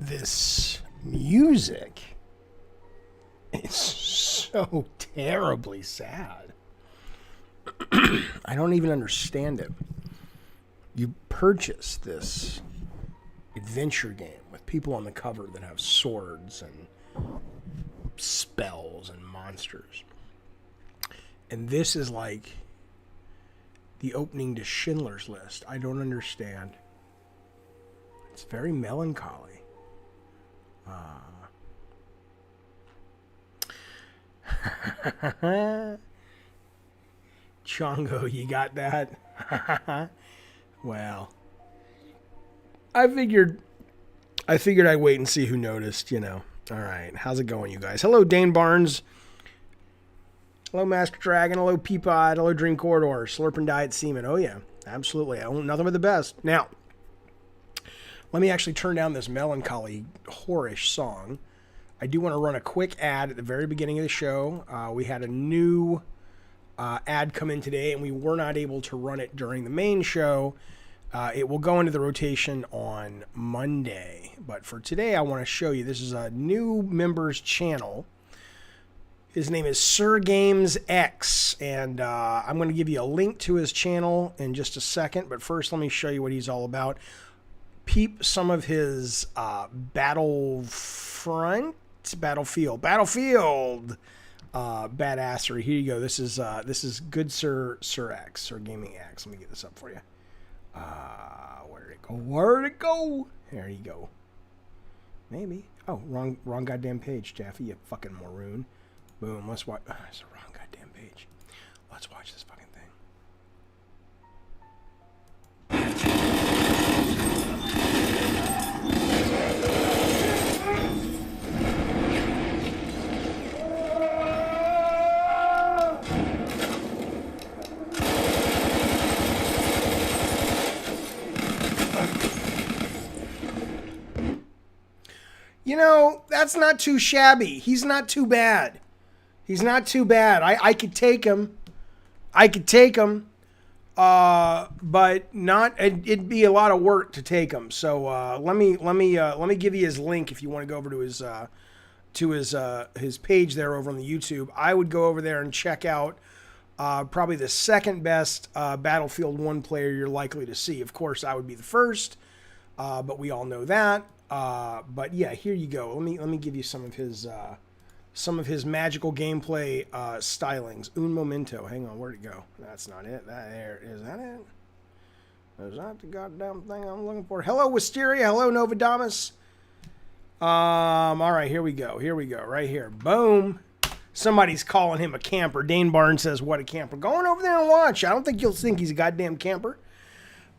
this music is so terribly sad. I don't even understand it. You purchase this adventure game with people on the cover that have swords and spells and monsters. And this is like the opening to Schindler's List. I don't understand. It's very melancholy. Chongo, you got that? Well, I figured I'd wait and see who noticed, you know. All right, how's it going, you guys? Hello, Dane Barnes. Hello, Master Dragon. Hello, Peapod. Hello, Dream Corridor. Slurping Diet Seaman. Oh, yeah, absolutely. I own nothing but the best. Now, let me actually turn down this melancholy, whorish song. I do want to run a quick ad at the very beginning of the show. We had a new ad come in today, and we were not able to run it during the main show. It will go into the rotation on Monday. But for today, I want to show you, this is a new member's channel. His name is Sir Games X, and I'm going to give you a link to his channel in just a second. But first, let me show you what he's all about. Peep some of his Battlefield badassery. Here you go. This is good Sir X, Sir Gaming X. Let me get this up for you. Where'd it go? There you go. Maybe. Oh, wrong goddamn page, Jaffe, you fucking maroon. Boom. Let's watch. It's the wrong goddamn page. Let's watch this fucking thing. You know, that's not too shabby. He's not too bad. He's not too bad. I could take him. But not. It'd be a lot of work to take him. So let me give you his link if you want to go over to his page there over on the YouTube. I would go over there and check out probably the second best Battlefield 1 player you're likely to see. Of course, I would be the first, but we all know that. But yeah, here you go. Let me give you some of his magical gameplay stylings. Un momento. Hang on, where'd it go? That's not it. Is that it? Is that the goddamn thing I'm looking for? Hello, Wisteria. Hello, Novodamus. All right, here we go. Right here. Boom. Somebody's calling him a camper. Dane Barnes says, "What a camper." Go on over there and watch. I don't think you'll think he's a goddamn camper.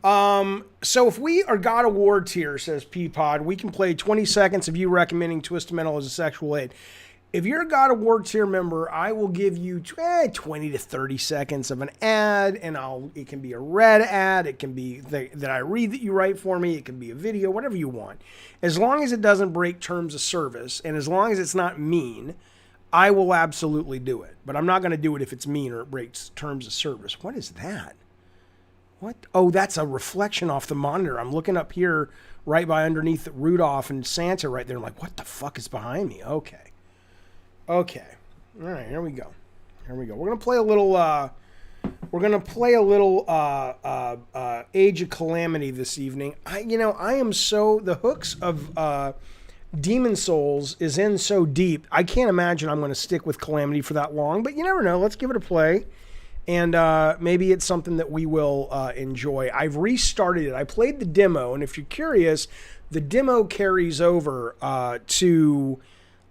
So if we are God of War tier, says Peapod, we can play 20 seconds of you recommending Twisted Metal as a sexual aid. If you're a God of War tier member, I will give you 20 to 30 seconds of an ad, and it can be a red ad, it can be that I read that you write for me, it can be a video, whatever you want. As long as it doesn't break terms of service, and as long as it's not mean, I will absolutely do it. But I'm not going to do it if it's mean or it breaks terms of service. What is that? What? Oh, that's a reflection off the monitor. I'm looking up here right by underneath Rudolph and Santa right there. I'm like, what the fuck is behind me? Okay. All right, here we go. We're going to play a little Age of Calamity this evening. The hooks of Demon Souls is in so deep. I can't imagine I'm going to stick with Calamity for that long, but you never know. Let's give it a play. And maybe it's something that we will enjoy. I've restarted it. I played the demo, and if you're curious, the demo carries over to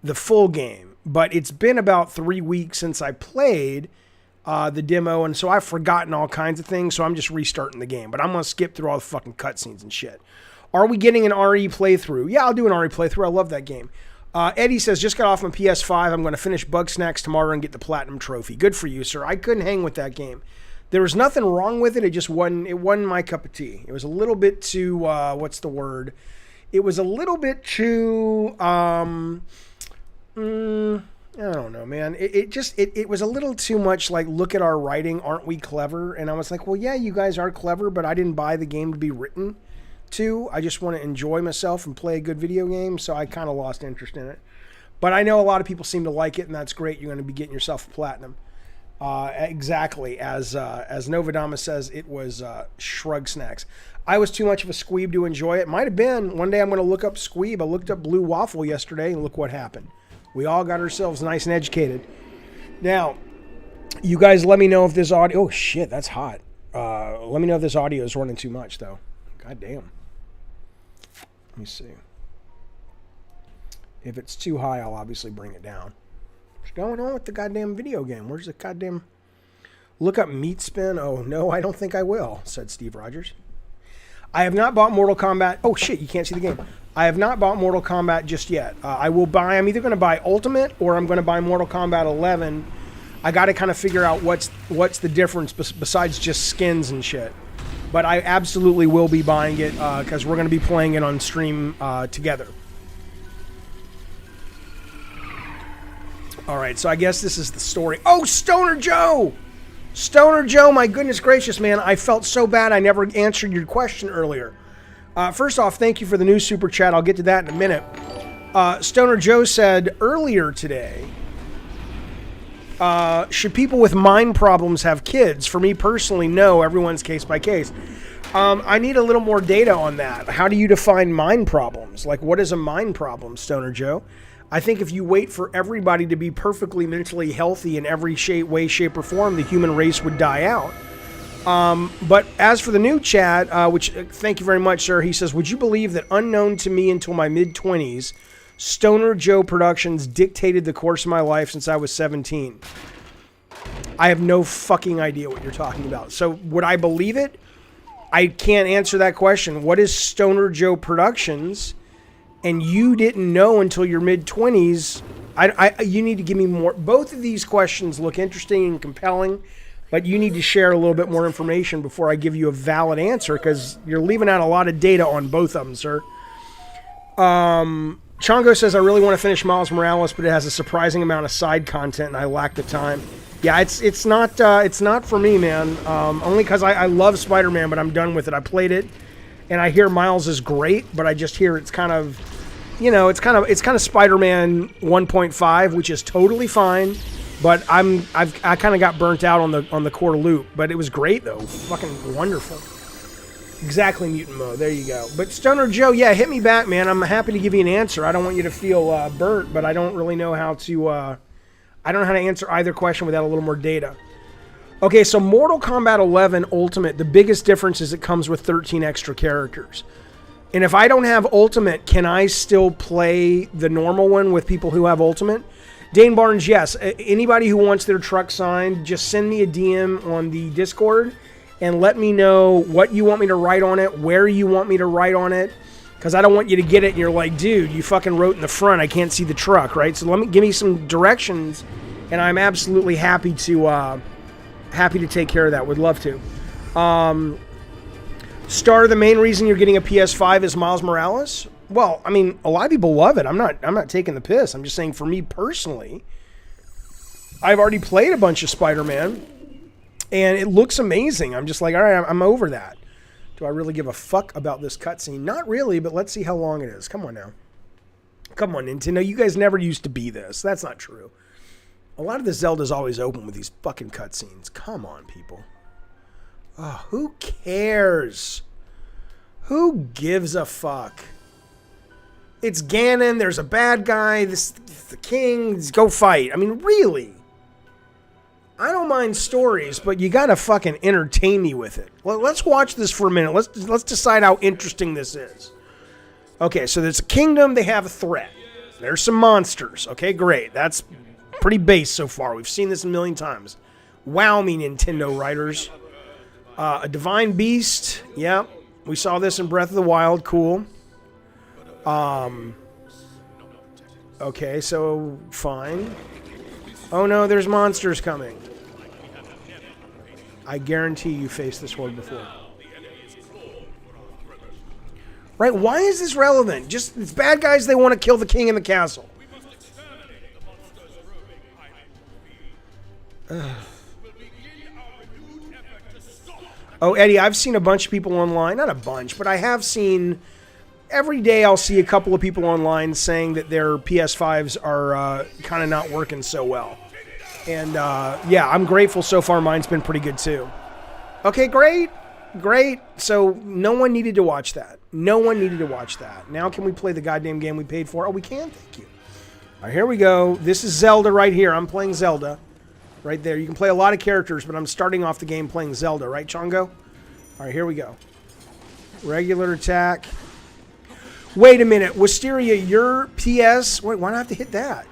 the full game. But it's been about 3 weeks since I played the demo, and so I've forgotten all kinds of things, so I'm just restarting the game. But I'm going to skip through all the fucking cutscenes and shit. Are we getting an RE playthrough? Yeah, I'll do an RE playthrough. I love that game. Eddie says, just got off my PS5. I'm going to finish Bug Snacks tomorrow and get the Platinum Trophy. Good for you, sir. I couldn't hang with that game. There was nothing wrong with it. It just wasn't my cup of tea. It was a little bit too, what's the word? It was a little bit too, I don't know, man. It was a little too much like, look at our writing. Aren't we clever? And I was like, well, yeah, you guys are clever, but I didn't buy the game to be written to. I just want to enjoy myself and play a good video game, so I kind of lost interest in it. But I know a lot of people seem to like it, and that's great. You're going to be getting yourself a platinum. Exactly. As Novodama says, it was Shrug Snacks. I was too much of a squeeb to enjoy it. Might have been. One day I'm going to look up squeeb. I looked up Blue Waffle yesterday, and look what happened. We all got ourselves nice and educated. Now, you guys let me know if this audio... Oh, shit, that's hot. Let me know if this audio is running too much, though. God damn. Let me see. If it's too high, I'll obviously bring it down. What's going on with the goddamn video game? Where's the goddamn... Look up Meat Spin. Oh, no, I don't think I will, said Steve Rogers. I have not bought Mortal Kombat. Oh, shit, you can't see the game. I have not bought Mortal Kombat just yet. I will buy... I'm either going to buy Ultimate or I'm going to buy Mortal Kombat 11. I got to kind of figure out what's the difference besides just skins and shit. But I absolutely will be buying it because we're going to be playing it on stream together. All right, so I guess this is the story. Oh, Stoner Joe! Stoner Joe, my goodness gracious, man. I felt so bad I never answered your question earlier. First off, thank you for the new super chat. I'll get to that in a minute. Stoner Joe said earlier today, should people with mind problems have kids? For me personally, no. Everyone's case by case. I need a little more data on that. How do you define mind problems? Like, what is a mind problem, Stoner Joe? I think if you wait for everybody to be perfectly mentally healthy in every way, shape, or form, the human race would die out. But as for the new chat, which thank you very much, sir, he says, would you believe that unknown to me until my mid-20s, Stoner Joe Productions dictated the course of my life since I was 17? I have no fucking idea what you're talking about. So would I believe it? I can't answer that question. What is Stoner Joe Productions? And you didn't know until your mid-20s. You need to give me more. Both of these questions look interesting and compelling, but you need to share a little bit more information before I give you a valid answer, because you're leaving out a lot of data on both of them, sir. Chongo says, I really want to finish Miles Morales, but it has a surprising amount of side content, and I lack the time. Yeah, it's not for me, man. Only because I love Spider-Man, but I'm done with it. I played it, and I hear Miles is great, but I just hear it's kind of, you know, it's kind of Spider-Man 1.5, which is totally fine. But I kind of got burnt out on the core loop. But it was great though, fucking wonderful. Exactly, mutant mode. There you go. But Stoner Joe, yeah, hit me back, man. I'm happy to give you an answer. I don't want you to feel burnt, but I don't really know how to. I don't know how to answer either question without a little more data. Okay, so Mortal Kombat 11 Ultimate, the biggest difference is it comes with 13 extra characters. And if I don't have Ultimate, can I still play the normal one with people who have Ultimate? Dane Barnes, yes. Anybody who wants their truck signed, just send me a DM on the Discord and let me know what you want me to write on it, where you want me to write on it, because I don't want you to get it and you're like, dude, you fucking wrote in the front, I can't see the truck, right? So give me some directions, and I'm absolutely happy to take care of that. Would love to. Star, the main reason you're getting a PS5 is Miles Morales? Well, I mean, a lot of people love it. I'm not taking the piss. I'm just saying, for me personally, I've already played a bunch of Spider-Man, and it looks amazing. I'm just like, all right, I'm over that. Do I really give a fuck about this cutscene? Not really, but let's see how long it is. Come on now. Come on, Nintendo. You guys never used to be this. That's not true. A lot of the Zelda's always open with these fucking cutscenes. Come on, people. Oh, who cares? Who gives a fuck? It's Ganon. There's a bad guy. This the king. Go fight. I mean, really? I don't mind stories, but you gotta fucking entertain me with it. Well, let's watch this for a minute. Let's decide how interesting this is. Okay, so there's a kingdom. They have a threat. There's some monsters. Okay, great. That's pretty base so far. We've seen this a million times. Wow me, Nintendo writers. A divine beast. Yeah, we saw this in Breath of the Wild. Cool. Okay, so fine. Oh no, there's monsters coming. I guarantee you faced this one before. Right, why is this relevant? Just, it's bad guys, they want to kill the king in the castle. Oh, Eddie, I've seen a bunch of people online. Not a bunch, but I have seen... Every day I'll see a couple of people online saying that their PS5s are kind of not working so well. And, yeah, I'm grateful so far. Mine's been pretty good, too. Okay, great. Great. So no one needed to watch that. No one needed to watch that. Now can we play the goddamn game we paid for? Oh, we can? Thank you. All right, here we go. This is Zelda right here. I'm playing Zelda. Right there. You can play a lot of characters, but I'm starting off the game playing Zelda. Right, Chongo? All right, here we go. Regular attack. Wait a minute. Wisteria, your PS... Wait, why do I have to hit that?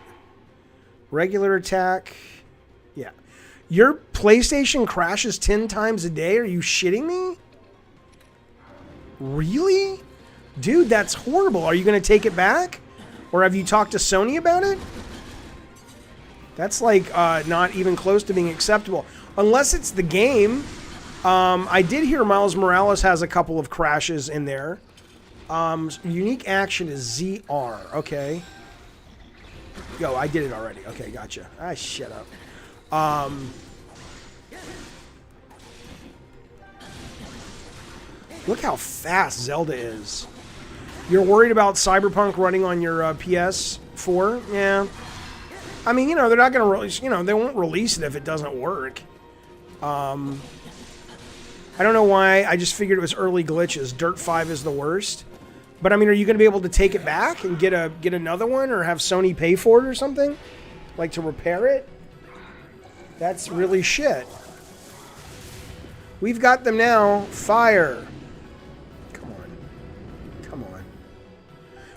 Regular attack. Yeah. Your PlayStation crashes 10 times a day? Are you shitting me? Really? Dude, that's horrible. Are you going to take it back? Or have you talked to Sony about it? That's like not even close to being acceptable. Unless it's the game. I did hear Miles Morales has a couple of crashes in there. Unique action is ZR. Okay. Yo, I did it already. Okay, gotcha. Ah, shut up. Look how fast Zelda is. You're worried about Cyberpunk running on your PS4? Yeah. I mean, you know, they're not going to release, you know, they won't release it if it doesn't work. I don't know why. I just figured it was early glitches. Dirt 5 is the worst. But I mean, are you going to be able to take it back and get another one, or have Sony pay for it or something? Like to repair it? That's really shit. We've got them now. Fire. Come on. Come on.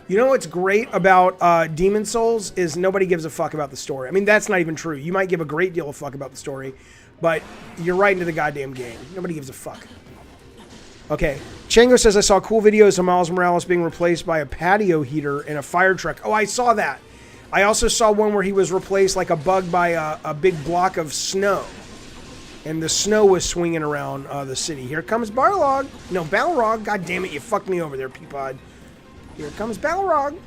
You know what's great about Demon Souls is nobody gives a fuck about the story. I mean, that's not even true. You might give a great deal of fuck about the story, but you're right into the goddamn game. Nobody gives a fuck. Okay. Chango says, I saw cool videos of Miles Morales being replaced by a patio heater in a fire truck. Oh, I saw that. I also saw one where he was replaced like a bug by a big block of snow. And the snow was swinging around the city. Here comes Balrog. No, Balrog. God damn it, you fucked me over there, Peapod. Here comes Balrog.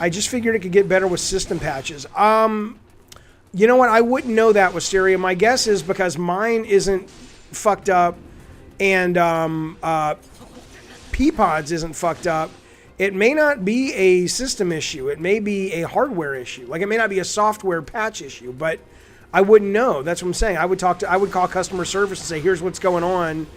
I just figured it could get better with system patches. You know what? I wouldn't know that, Wisteria. My guess is because mine isn't fucked up and Peapod's isn't fucked up. It may not be a system issue. It may be a hardware issue. Like, it may not be a software patch issue, but I wouldn't know. That's what I'm saying. I would call customer service and say, here's what's going on.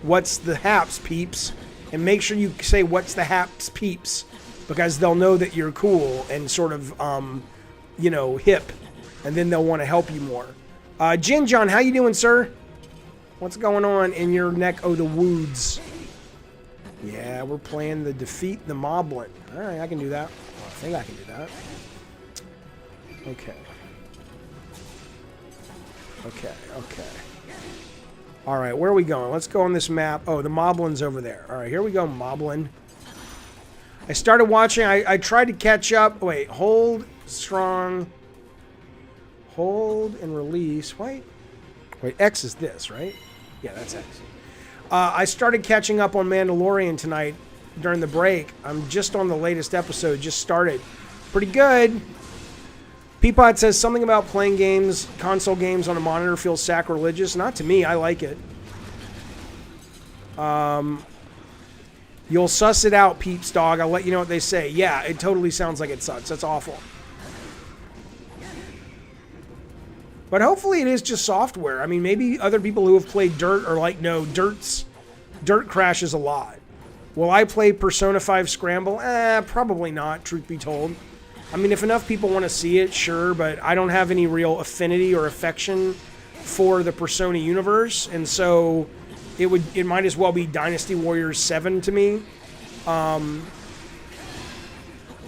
What's the haps, peeps? And make sure you say, what's the haps, peeps? Because they'll know that you're cool and sort of, you know, hip. And then they'll want to help you more. Jin John, how you doing, sir? What's going on in your neck of the woods? Yeah, we're playing the Defeat the Moblin. All right, I can do that. I think I can do that. Okay. Okay, okay. All right, where are we going? Let's go on this map. Oh, the Moblin's over there. All right, here we go, Moblin. I started watching. I tried to catch up. Wait, hold, strong. Hold and release. Wait, X is this, right? Yeah, that's X. I started catching up on Mandalorian tonight during the break. I'm just on the latest episode. Just started. Pretty good. Peapod says something about playing games, console games on a monitor feels sacrilegious. Not to me. I like it. You'll suss it out, Peeps dog. I'll let you know what they say. Yeah, it totally sounds like it sucks. That's awful. But hopefully it is just software. I mean, maybe other people who have played Dirt are like, no, Dirt crashes a lot. Will I play Persona 5 Scramble? Probably not, truth be told. I mean, if enough people want to see it, sure, but I don't have any real affinity or affection for the Persona universe, and so it might as well be Dynasty Warriors 7 to me. Oh,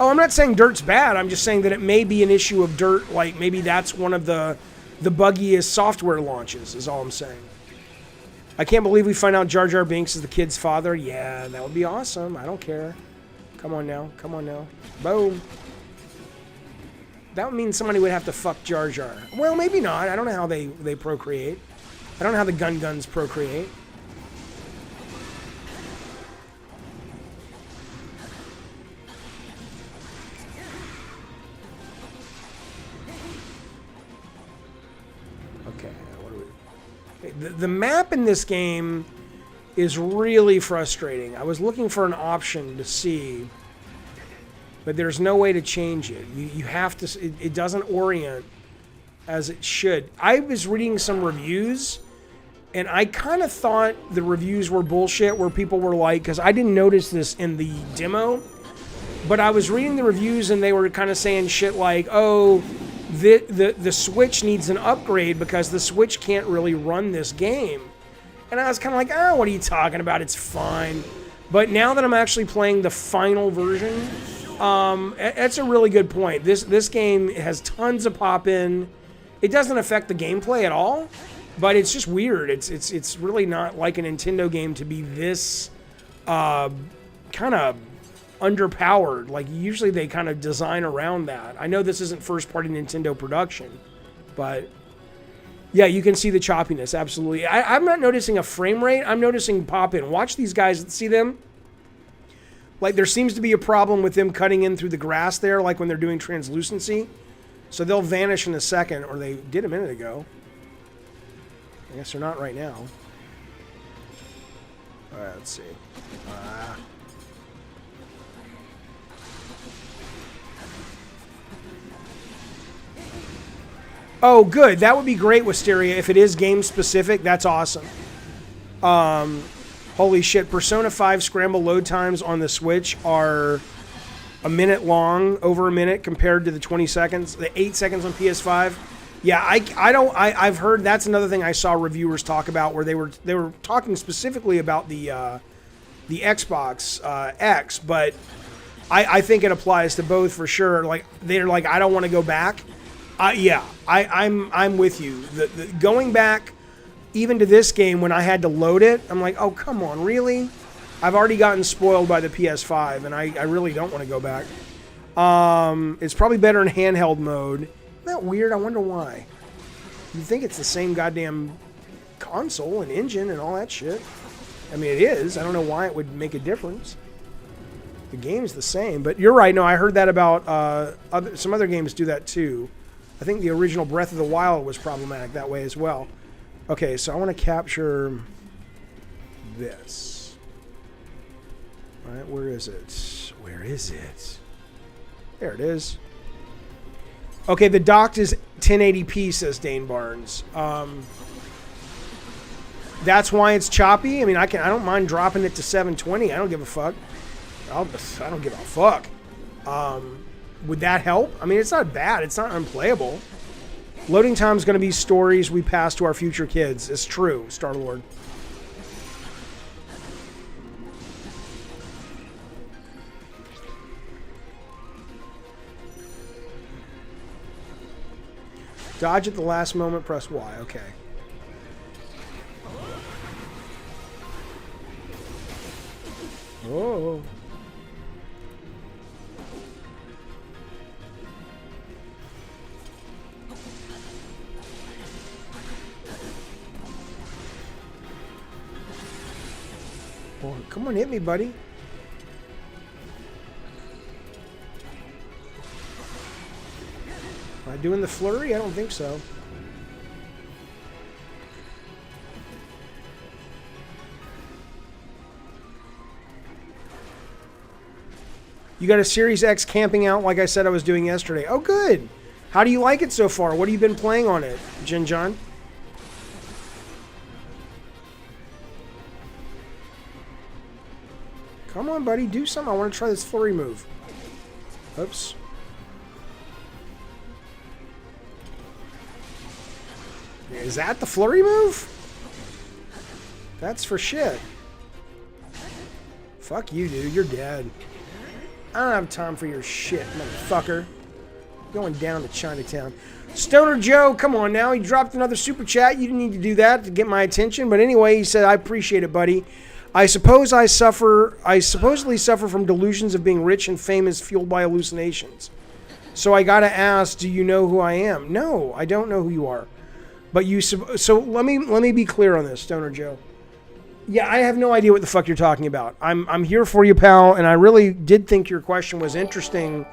I'm not saying Dirt's bad. I'm just saying that it may be an issue of Dirt. Like, maybe that's one of the buggiest software launches, is all I'm saying. I can't believe we find out Jar Jar Binks is the kid's father. Yeah, that would be awesome. I don't care. Come on now. Come on now. Boom. That would mean somebody would have to fuck Jar Jar. Well, maybe not. I don't know how they procreate. I don't know how the guns procreate. The map in this game is really frustrating. I was looking for an option to see, but there's no way to change it. You have to, it doesn't orient as it should. I was reading some reviews, and I kind of thought the reviews were bullshit, where people were like, because I didn't notice this in the demo, but I was reading the reviews and they were kind of saying shit like, oh, the Switch needs an upgrade because the Switch can't really run this game. And I was kind of like, oh, what are you talking about? It's fine. But now that I'm actually playing the final version, that's a really good point. This game has tons of pop-in. It doesn't affect the gameplay at all, but it's just weird. It's really not like a Nintendo game to be this kind of underpowered. Like, usually they kind of design around that. I know this isn't first-party Nintendo production, but yeah, you can see the choppiness, absolutely. I'm not noticing a frame rate. I'm noticing pop-in. Watch these guys. See them? Like, there seems to be a problem with them cutting in through the grass there, like when they're doing translucency. So they'll vanish in a second, or they did a minute ago. I guess they're not right now. All right, let's see. Oh, good. That would be great, Wisteria. If it is game-specific, that's awesome. Holy shit. Persona 5 scramble load times on the Switch are a minute long, over a minute, compared to the 20 seconds, the 8 seconds on PS5. Yeah, I've heard that's another thing I saw reviewers talk about, where they were talking specifically about the Xbox X, but I think it applies to both for sure. Like, they're like, I don't want to go back. Yeah, I'm with you. The going back even to this game when I had to load it, I'm like, oh, come on, really? I've already gotten spoiled by the PS5, and I really don't want to go back. It's probably better in handheld mode. Isn't that weird? I wonder why. You'd think it's the same goddamn console and engine and all that shit. I mean, it is. I don't know why it would make a difference. The game's the same, but you're right. No, I heard that about some other games do that too. I think the original Breath of the Wild was problematic that way as well. Okay, so I want to capture this. All right, where is it? Where is it? There it is. Okay, the docked is 1080p, says Dane Barnes. That's why it's choppy. I mean, I don't mind dropping it to 720. I don't give a fuck. I don't give a fuck. Would that help? I mean, it's not bad. It's not unplayable. Loading time is going to be stories we pass to our future kids. It's true, Star-Lord. Dodge at the last moment, press Y. Okay. Oh. Well, come on, hit me, buddy. Am I doing the flurry? I don't think so. You got a Series X camping out like I said I was doing yesterday. Oh, good. How do you like it so far? What have you been playing on it, Jin John? Come on, buddy. Do something. I want to try this flurry move. Oops. Is that the flurry move? That's for shit. Fuck you, dude. You're dead. I don't have time for your shit, motherfucker. Going down to Chinatown. Stoner Joe, come on now. He dropped another super chat. You didn't need to do that to get my attention. But anyway, he said, I appreciate it, buddy. I supposedly suffer from delusions of being rich and famous fueled by hallucinations. So I gotta ask, do you know who I am? No, I don't know who you are. But so let me be clear on this, Stoner Joe. Yeah, I have no idea what the fuck you're talking about. I'm here for you, pal, and I really did think your question was interesting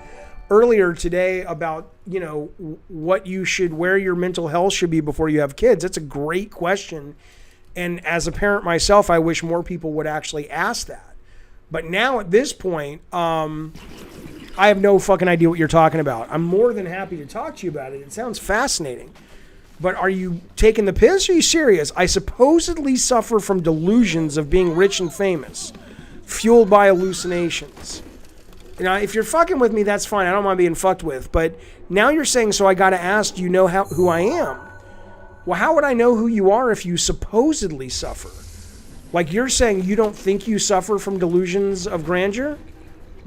earlier today about, you know, what you should, where your mental health should be before you have kids. That's a great question. And as a parent myself, I wish more people would actually ask that. But now at this point, I have no fucking idea what you're talking about. I'm more than happy to talk to you about it. It sounds fascinating. But are you taking the piss? Or are you serious? I supposedly suffer from delusions of being rich and famous, fueled by hallucinations. You know, if you're fucking with me, that's fine. I don't mind being fucked with. But now you're saying, so I got to ask, do you know who I am? Well, how would I know who you are if you supposedly suffer? Like you're saying you don't think you suffer from delusions of grandeur?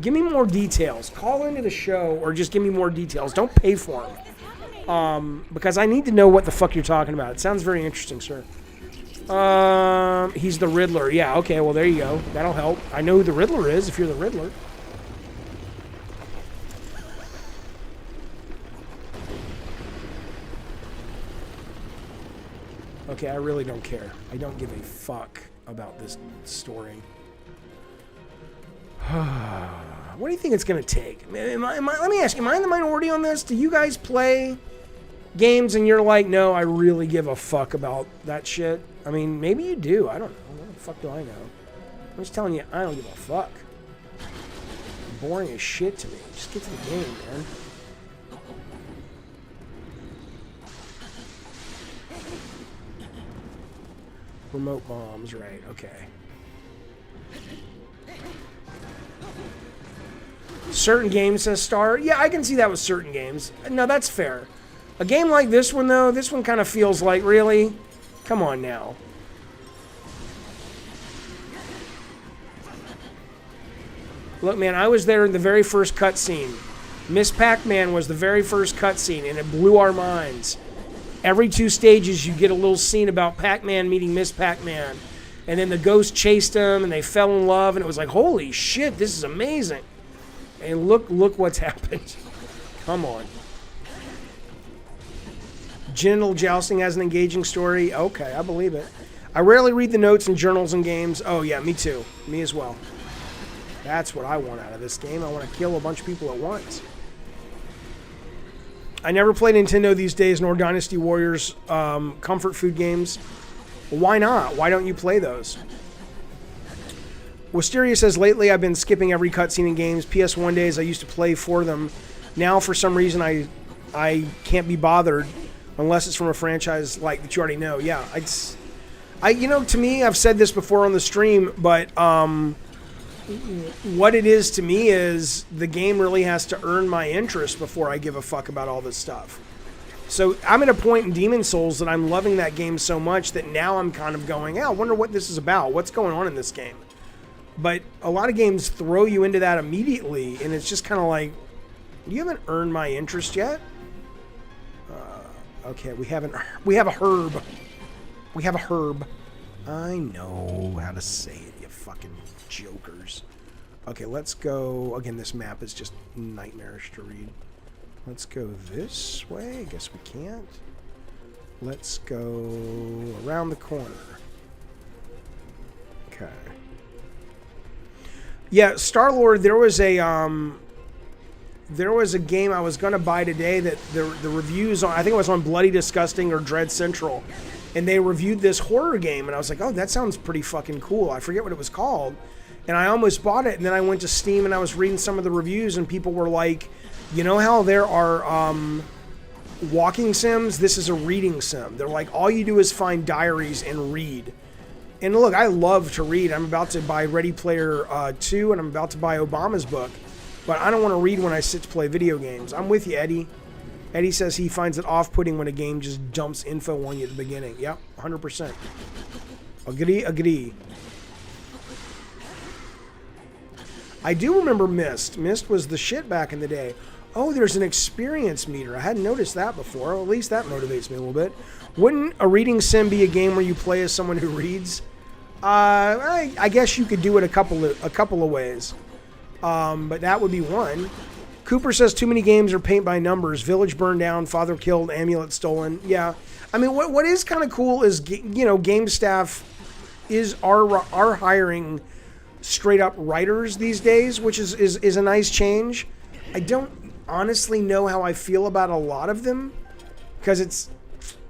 Give me more details. Call into the show or just give me more details. Don't pay for them. Because I need to know what the fuck you're talking about. It sounds very interesting, sir. He's the Riddler. Yeah, okay, well, there you go. That'll help. I know who the Riddler is if you're the Riddler. Okay, I really don't care. I don't give a fuck about this story. What do you think it's going to take? Let me ask you, am I in the minority on this? Do you guys play games and you're like, no, I really give a fuck about that shit? I mean, maybe you do. I don't know. What the fuck do I know? I'm just telling you, I don't give a fuck. Boring as shit to me. Just get to the game, man. Remote bombs, right, okay. Certain games, says Star. Yeah, I can see that with certain games. No, that's fair. A game like this one, though, this one kind of feels like, really? Come on now. Look, man, I was there in the very first cutscene. Miss Pac-Man was the very first cutscene, and it blew our minds. Every 2 stages, you get a little scene about Pac-Man meeting Miss Pac-Man. And then the ghost chased him, and they fell in love, and it was like, holy shit, this is amazing. And look what's happened. Come on. Genital jousting has an engaging story. Okay, I believe it. I rarely read the notes and journals in games. Oh, yeah, me too. Me as well. That's what I want out of this game. I want to kill a bunch of people at once. I never play Nintendo these days, nor Dynasty Warriors comfort food games. Well, why not? Why don't you play those? Wisteria says, lately I've been skipping every cutscene in games. PS1 days I used to play for them. Now, for some reason, I can't be bothered unless it's from a franchise like that you already know. Yeah, you know, to me, I've said this before on the stream, but what it is to me is the game really has to earn my interest before I give a fuck about all this stuff. So I'm at a point in Demon's Souls that I'm loving that game so much that now I'm kind of going, I wonder what this is about. What's going on in this game? But a lot of games throw you into that immediately, and it's just kind of like, you haven't earned my interest yet? Okay, we have a herb. We have a herb. I know how to say it, you fucking jokers. Okay, let's go. Again, this map is just nightmarish to read. Let's go this way. I guess we can't. Let's go around the corner. Okay. Yeah, Star-Lord, there was a game I was going to buy today that the reviews on, I think it was on Bloody Disgusting or Dread Central, and they reviewed this horror game, and I was like, oh, that sounds pretty fucking cool. I forget what it was called, and I almost bought it, and then I went to Steam, and I was reading some of the reviews, and people were like, you know how there are walking sims? This is a reading sim. They're like, all you do is find diaries and read. And look, I love to read. I'm about to buy Ready Player 2, and I'm about to buy Obama's book. But I don't want to read when I sit to play video games. I'm with you, Eddie. Eddie says he finds it off-putting when a game just dumps info on you at the beginning. Yep, 100%. Agree. I do remember Myst. Myst was the shit back in the day. Oh, there's an experience meter. I hadn't noticed that before. Well, at least that motivates me a little bit. Wouldn't a reading sim be a game where you play as someone who reads? I guess you could do it a couple of ways. But that would be one. Cooper says too many games are paint by numbers. Village burned down, father killed, amulet stolen. Yeah. I mean, what is kind of cool is, game staff are hiring straight up writers these days, which is a nice change. I don't honestly know how I feel about a lot of them, because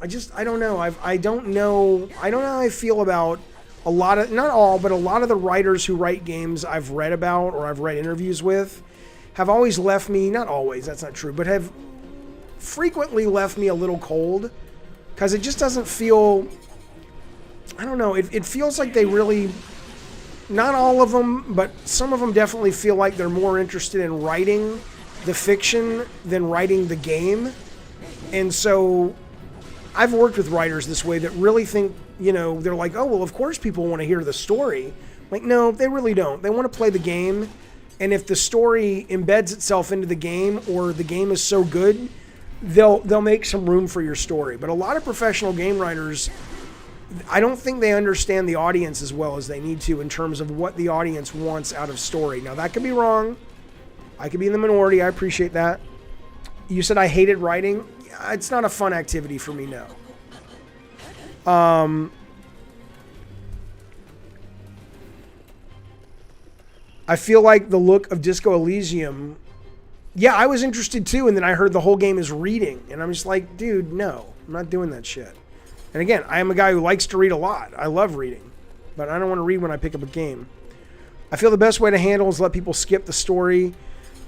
I don't know. I don't know how I feel about a lot of, not all, but a lot of the writers who write games I've read about or I've read interviews with have always left me, not always, that's not true, but have frequently left me a little cold, because it just doesn't feel, I don't know, it feels like they really, not all of them, but some of them definitely feel like they're more interested in writing the fiction than writing the game. And so I've worked with writers this way that really think, you know, they're like, oh, well, of course people want to hear the story. Like, no, they really don't. They want to play the game. And if the story embeds itself into the game, or the game is so good, they'll make some room for your story. But a lot of professional game writers, I don't think they understand the audience as well as they need to in terms of what the audience wants out of story. Now, that could be wrong. I could be in the minority. I appreciate that. You said I hated writing. It's not a fun activity for me, no. I feel like the look of Disco Elysium, yeah, I was interested too, and then I heard the whole game is reading, and I'm just like, dude, no, I'm not doing that shit. And again, I am a guy who likes to read a lot. I love reading, but I don't want to read when I pick up a game. I feel the best way to handle is let people skip the story,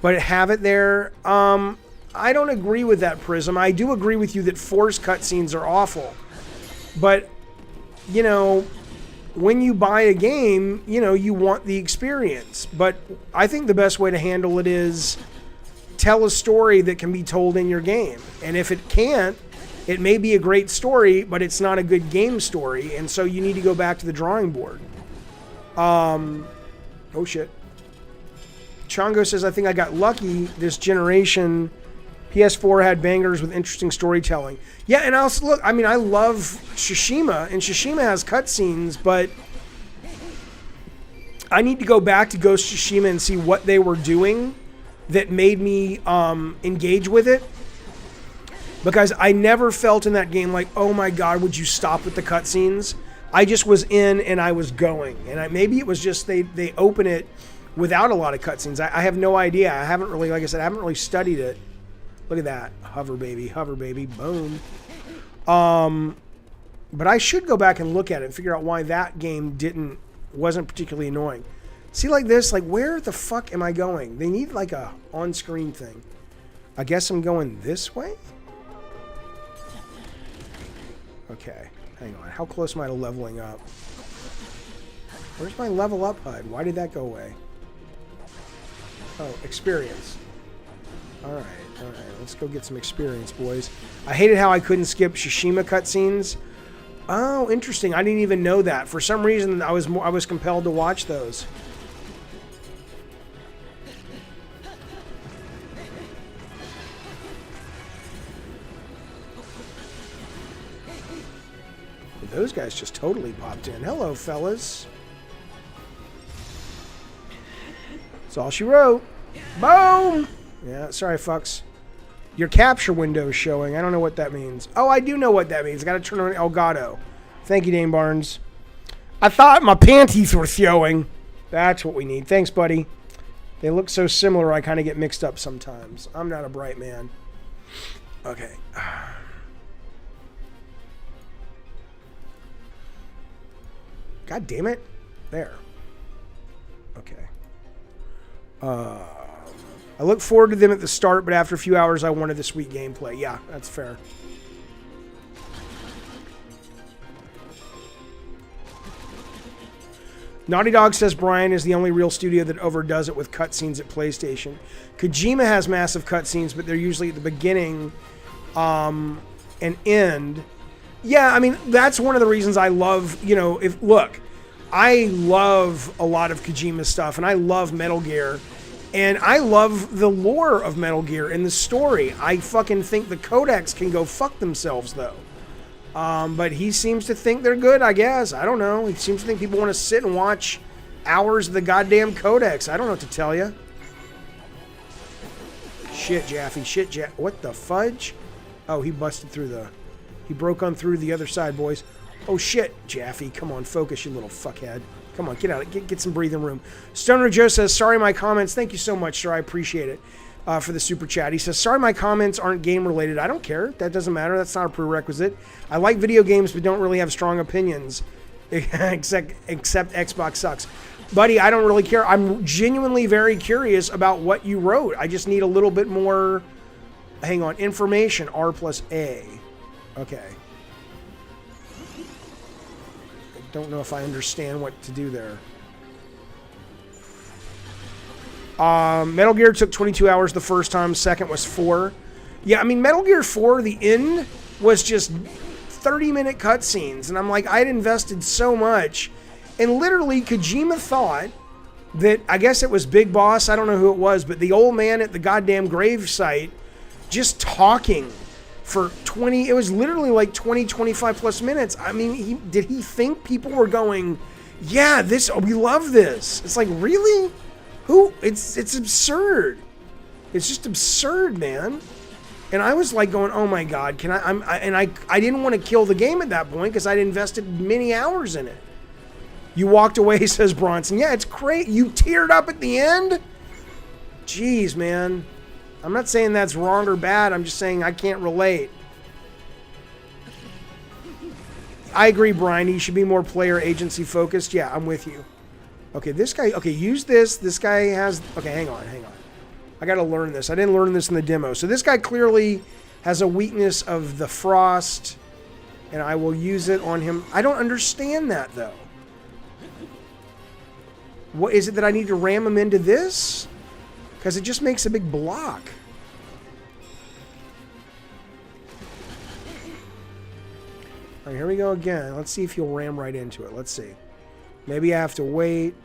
but have it there. I don't agree with that, Prism. I do agree with you that forced cutscenes are awful. But, you know, when you buy a game, you know, you want the experience. But I think the best way to handle it is tell a story that can be told in your game. And if it can't, it may be a great story, but it's not a good game story. And so you need to go back to the drawing board. Oh, shit. Chongo says, I think I got lucky this generation. PS4 had bangers with interesting storytelling. Yeah, and also, look, I mean, I love Tsushima, and Tsushima has cutscenes, but I need to go back to Ghost of Tsushima and see what they were doing that made me engage with it. Because I never felt in that game like, oh my God, would you stop with the cutscenes? I just was in and I was going. And maybe it was just they open it without a lot of cutscenes. I have no idea. I haven't really, like I said, I haven't really studied it. Look at that. Hover baby, boom. But I should go back and look at it and figure out why that game wasn't particularly annoying. See, like this, like where the fuck am I going? They need like a on-screen thing. I guess I'm going this way? Okay, hang on. How close am I to leveling up? Where's my level up HUD? Why did that go away? Oh, experience. Alright, let's go get some experience, boys. I hated how I couldn't skip Tsushima cutscenes. Oh, interesting. I didn't even know that. For some reason, I was compelled to watch those. Those guys just totally popped in. Hello, fellas. That's all she wrote. Boom! Yeah, sorry, fucks. Your capture window is showing. I don't know what that means. Oh, I do know what that means. I gotta turn on Elgato. Thank you, Dane Barnes. I thought my panties were showing. That's what we need. Thanks, buddy. They look so similar, I kind of get mixed up sometimes. I'm not a bright man. Okay. God damn it. There. Okay. I look forward to them at the start, but after a few hours, I wanted the sweet gameplay. Yeah, that's fair. Naughty Dog says Brian is the only real studio that overdoes it with cutscenes at PlayStation. Kojima has massive cutscenes, but they're usually at the beginning and end. Yeah, I mean, that's one of the reasons I love, you know, look, I love a lot of Kojima stuff, and I love Metal Gear. And I love the lore of Metal Gear and the story. I fucking think the codecs can go fuck themselves, though. But he seems to think they're good, I guess. I don't know. He seems to think people want to sit and watch hours of the goddamn codecs. I don't know what to tell you. Shit, Jaffe. Shit, Jaffe. What the fudge? Oh, he busted through He broke on through the other side, boys. Oh, shit, Jaffe. Come on, focus, you little fuckhead. Come on, get out. Get some breathing room. Stoner Joe says, sorry my comments. Thank you so much, sir. I appreciate it. for the super chat. He says, sorry my comments aren't game related. I don't care. That doesn't matter. That's not a prerequisite. I like video games but don't really have strong opinions. except Xbox sucks. Buddy, I don't really care. I'm genuinely very curious about what you wrote. I just need a little bit more, hang on, information. R plus A. Okay. I don't know if I understand what to do there. Metal Gear took 22 hours the first time. Second was 4. Yeah, I mean, Metal Gear 4, the end was just 30-minute cutscenes. And I'm like, I'd invested so much. And literally, Kojima thought that, I guess it was Big Boss, I don't know who it was, but the old man at the goddamn grave site just talking for 20, it was literally like 20, 25 plus minutes. I mean, did he think people were going, yeah, we love this? It's like, really? Who? It's absurd. It's just absurd, man. And I was like going, oh my God, can I didn't want to kill the game at that point because I'd invested many hours in it. You walked away, says Bronson. Yeah, it's great. You teared up at the end? Jeez, man. I'm not saying that's wrong or bad. I'm just saying I can't relate. I agree, Brian. He should be more player agency focused. Yeah, I'm with you. Okay, this guy, okay, use this. This guy has, okay, hang on. I got to learn this. I didn't learn this in the demo. So this guy clearly has a weakness of the frost, and I will use it on him. I don't understand that, though. What is it that I need to ram him into this? Because it just makes a big block. All right, here we go again. Let's see if he'll ram right into it. Let's see. Maybe I have to wait.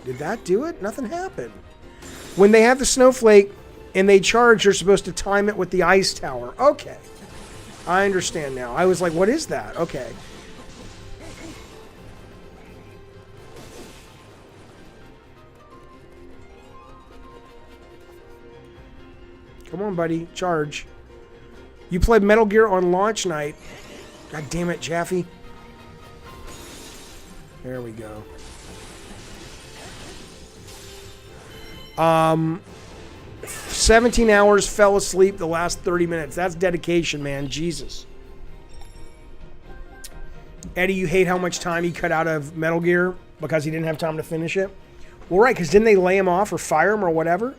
Did that do it? Nothing happened. When they have the snowflake and they charge, you're supposed to time it with the ice tower. Okay. I understand now. I was like, what is that? Okay. Come on, buddy. Charge. You played Metal Gear on launch night. God damn it, Jaffe. There we go. 17 hours, fell asleep the last 30 minutes. That's dedication, man. Jesus. Eddie, you hate how much time he cut out of Metal Gear because he didn't have time to finish it? Well, right, because didn't they lay him off or fire him or whatever?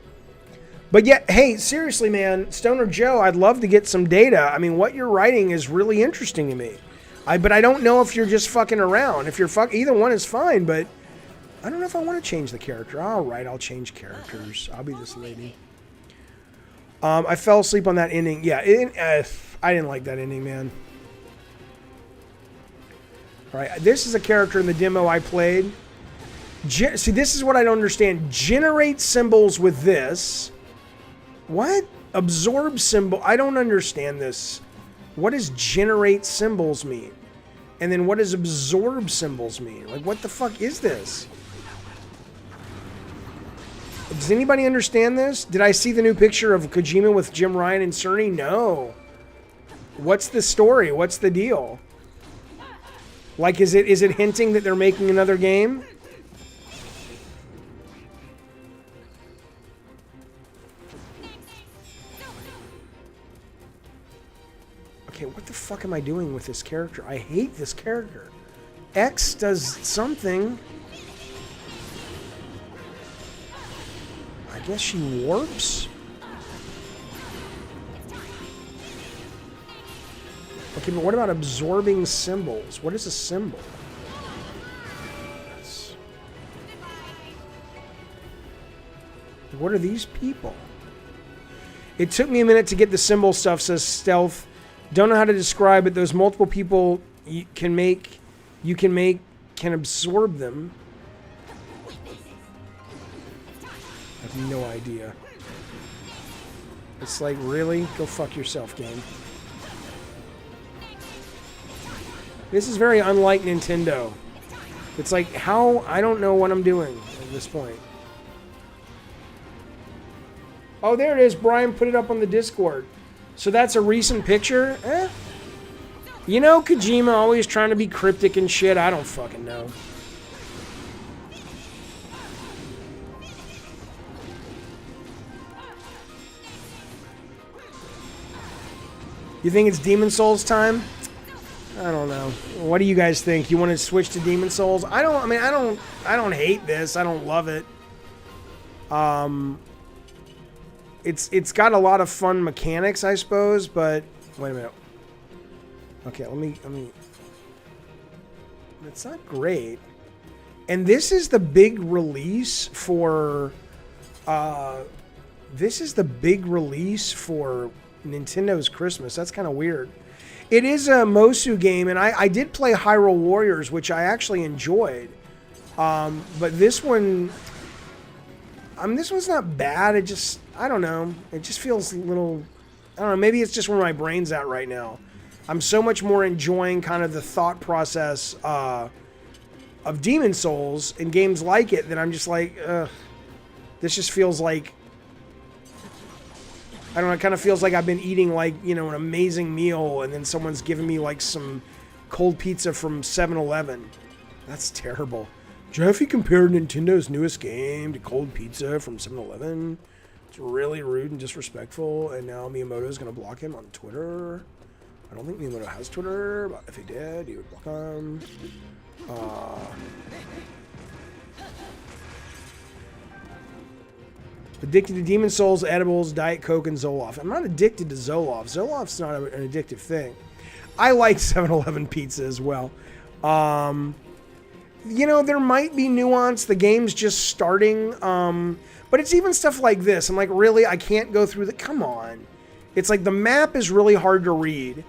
But yeah, hey, seriously, man, Stoner Joe, I'd love to get some data. I mean, what you're writing is really interesting to me. But I don't know if you're just fucking around. If you're either one is fine, but I don't know if I want to change the character. All right, I'll change characters. I'll be this lady. I fell asleep on that ending. Yeah, I didn't like that ending, man. All right, this is a character in the demo I played. See, this is what I don't understand. Generate symbols with this. What? Absorb symbol. I don't understand this. What does generate symbols mean? And then what does absorb symbols mean? Like, what the fuck is this? Does anybody understand this? Did I see the new picture of Kojima with Jim Ryan and Cerny? No. What's the story? What's the deal? Like, is it hinting that they're making another game? Okay, what the fuck am I doing with this character? I hate this character. X does something. I guess she warps? Okay, but what about absorbing symbols? What is a symbol? What are these people? It took me a minute to get the symbol stuff, says Stealth. Don't know how to describe it. Those multiple people you can absorb them. I have no idea. It's like, really? Go fuck yourself, game. This is very unlike Nintendo. It's like, how? I don't know what I'm doing at this point. Oh, there it is. Brian put it up on the Discord. So that's a recent picture? Eh? You know, Kojima always trying to be cryptic and shit. I don't fucking know. You think it's Demon Souls time? I don't know. What do you guys think? You want to switch to Demon Souls? I don't hate this. I don't love it. It's got a lot of fun mechanics, I suppose, but wait a minute. Okay, let me it's not great. And this is the big release for Nintendo's Christmas. That's kind of weird. It is a Mosu game, and I did play Hyrule Warriors, which I actually enjoyed. But this one, this one's not bad. It just, I don't know. It just feels a little, I don't know. Maybe it's just where my brain's at right now. I'm so much more enjoying kind of the thought process of Demon Souls and games like it that I'm just like, this just feels like, I don't know, it kind of feels like I've been eating like, you know, an amazing meal and then someone's giving me like some cold pizza from 7-Eleven. That's terrible. Jaffe compared Nintendo's newest game to cold pizza from 7-Eleven. It's really rude and disrespectful, and now Miyamoto's going to block him on Twitter. I don't think Miyamoto has Twitter, but if he did, he would block him. Addicted to Demon Souls, edibles, Diet Coke, and Zoloft. I'm not addicted to Zoloft. Zoloft's not an addictive thing. I like 7-Eleven pizza as well. You know, there might be nuance. The game's just starting. But it's even stuff like this. I'm like, really? I can't go through the... Come on. It's like the map is really hard to read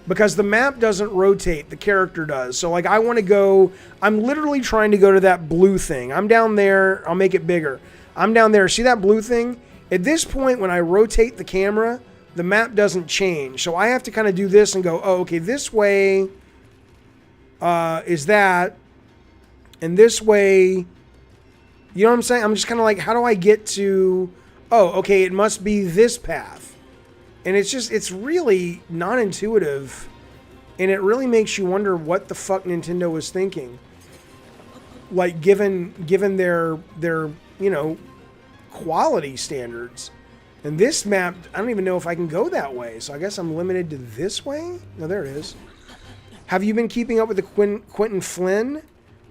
because the map doesn't rotate. The character does. So, like, I want to go... I'm literally trying to go to that blue thing. I'm down there. I'll make it bigger. I'm down there. See that blue thing? At this point, when I rotate the camera, the map doesn't change. So I have to kind of do this and go, oh, okay, this way is that. And this way, you know what I'm saying? I'm just kind of like, how do I get to, oh, okay, it must be this path. And it's just, it's really non-intuitive. And it really makes you wonder what the fuck Nintendo was thinking. Like, given their you know, quality standards. And this map, I don't even know if I can go that way. So I guess I'm limited to this way? No, there it is. Have you been keeping up with the Quentin Flynn?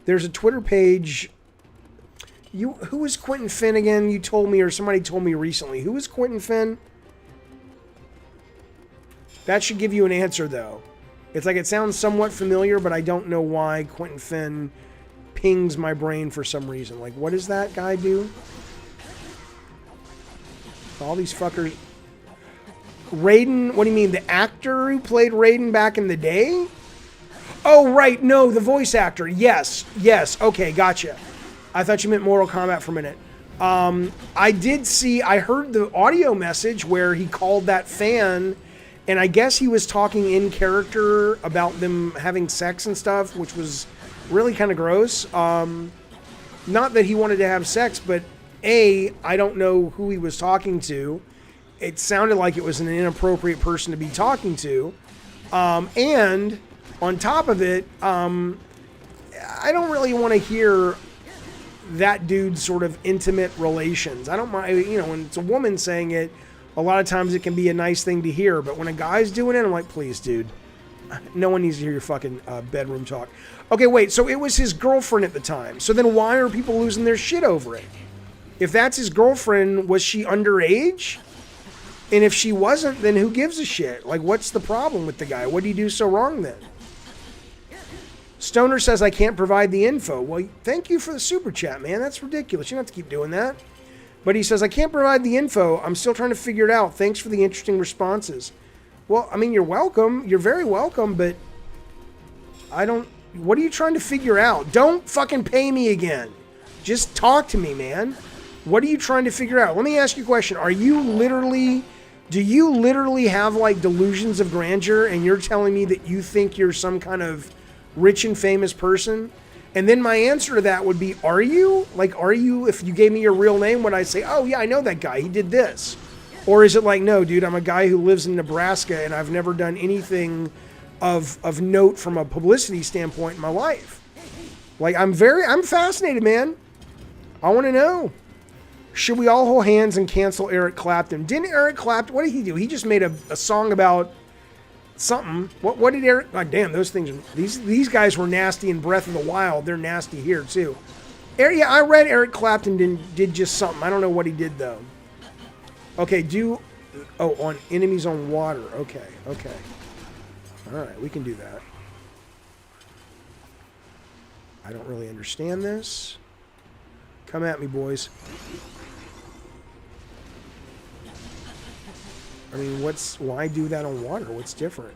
There's a Twitter page. Who is Quentin Flynn again? You told me, or somebody told me recently. Who is Quentin Flynn? That should give you an answer, though. It's like it sounds somewhat familiar, but I don't know why Quentin Flynn pings my brain for some reason. Like, what does that guy do? All these fuckers. Raiden, what do you mean? The actor who played Raiden back in the day? Oh, right. No, the voice actor. Yes. Yes. Okay, gotcha. I thought you meant Mortal Kombat for a minute. I heard the audio message where he called that fan, and I guess he was talking in character about them having sex and stuff, which was really kind of gross. Not that he wanted to have sex, but I don't know who he was talking to. It sounded like it was an inappropriate person to be talking to. And on top of it, I don't really want to hear that dude's sort of intimate relations. I don't mind, you know, when it's a woman saying it, a lot of times it can be a nice thing to hear. But when a guy's doing it, I'm like, please, dude. No one needs to hear your fucking bedroom talk. Okay, wait, so it was his girlfriend at the time. So then why are people losing their shit over it? If that's his girlfriend, was she underage? And if she wasn't, then who gives a shit? Like, what's the problem with the guy? What did he do so wrong then? Stoner says, I can't provide the info. Well, thank you for the super chat, man. That's ridiculous. You don't have to keep doing that. But he says, I can't provide the info. I'm still trying to figure it out. Thanks for the interesting responses. Well, I mean, you're welcome. You're very welcome, but what are you trying to figure out? Don't fucking pay me again. Just talk to me, man. What are you trying to figure out? Let me ask you a question. Do you literally have like delusions of grandeur and you're telling me that you think you're some kind of rich and famous person? And then my answer to that would be, are you? Like, are you, if you gave me your real name, would I say, oh yeah, I know that guy, he did this? Or is it like, no, dude, I'm a guy who lives in Nebraska and I've never done anything of note from a publicity standpoint in my life? Like, I'm fascinated, man. I want to know. Should we all hold hands and cancel Eric Clapton? Didn't Eric Clapton, what did he do? He just made a song about something. What did Eric? God damn, those things. These guys were nasty in Breath of the Wild. They're nasty here too. Yeah, I read Eric Clapton did just something. I don't know what he did though. Okay, on enemies on water. Okay. All right, we can do that. I don't really understand this. Come at me, boys. I mean, why do that on water? What's different?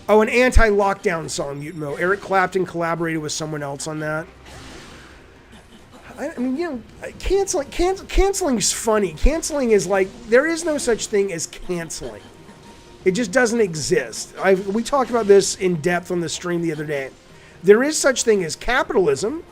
Oh, an anti-lockdown song, Mutimo. Eric Clapton collaborated with someone else on that. I mean, you know, canceling is funny. Canceling is like, there is no such thing as canceling. It just doesn't exist. We talked about this in depth on the stream the other day. There is such thing as capitalism,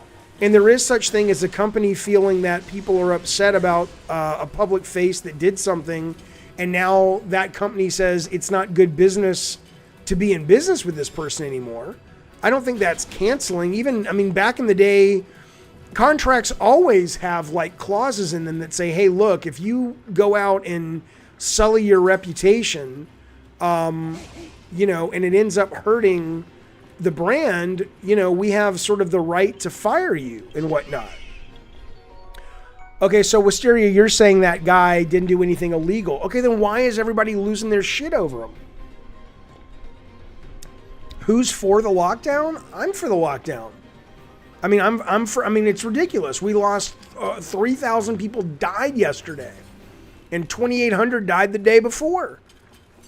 and there is such thing as a company feeling that people are upset about a public face that did something, and now that company says it's not good business to be in business with this person anymore. I don't think that's canceling. Even, I mean, back in the day, contracts always have like clauses in them that say, hey, look, if you go out and sully your reputation, you know, and it ends up hurting the brand, you know, we have sort of the right to fire you and whatnot. Okay, so Wisteria, you're saying that guy didn't do anything illegal. Okay, then why is everybody losing their shit over him? Who's for the lockdown? I'm for the lockdown. I mean, I'm for. I mean, it's ridiculous. We lost 3,000 people died yesterday, and 2,800 died the day before.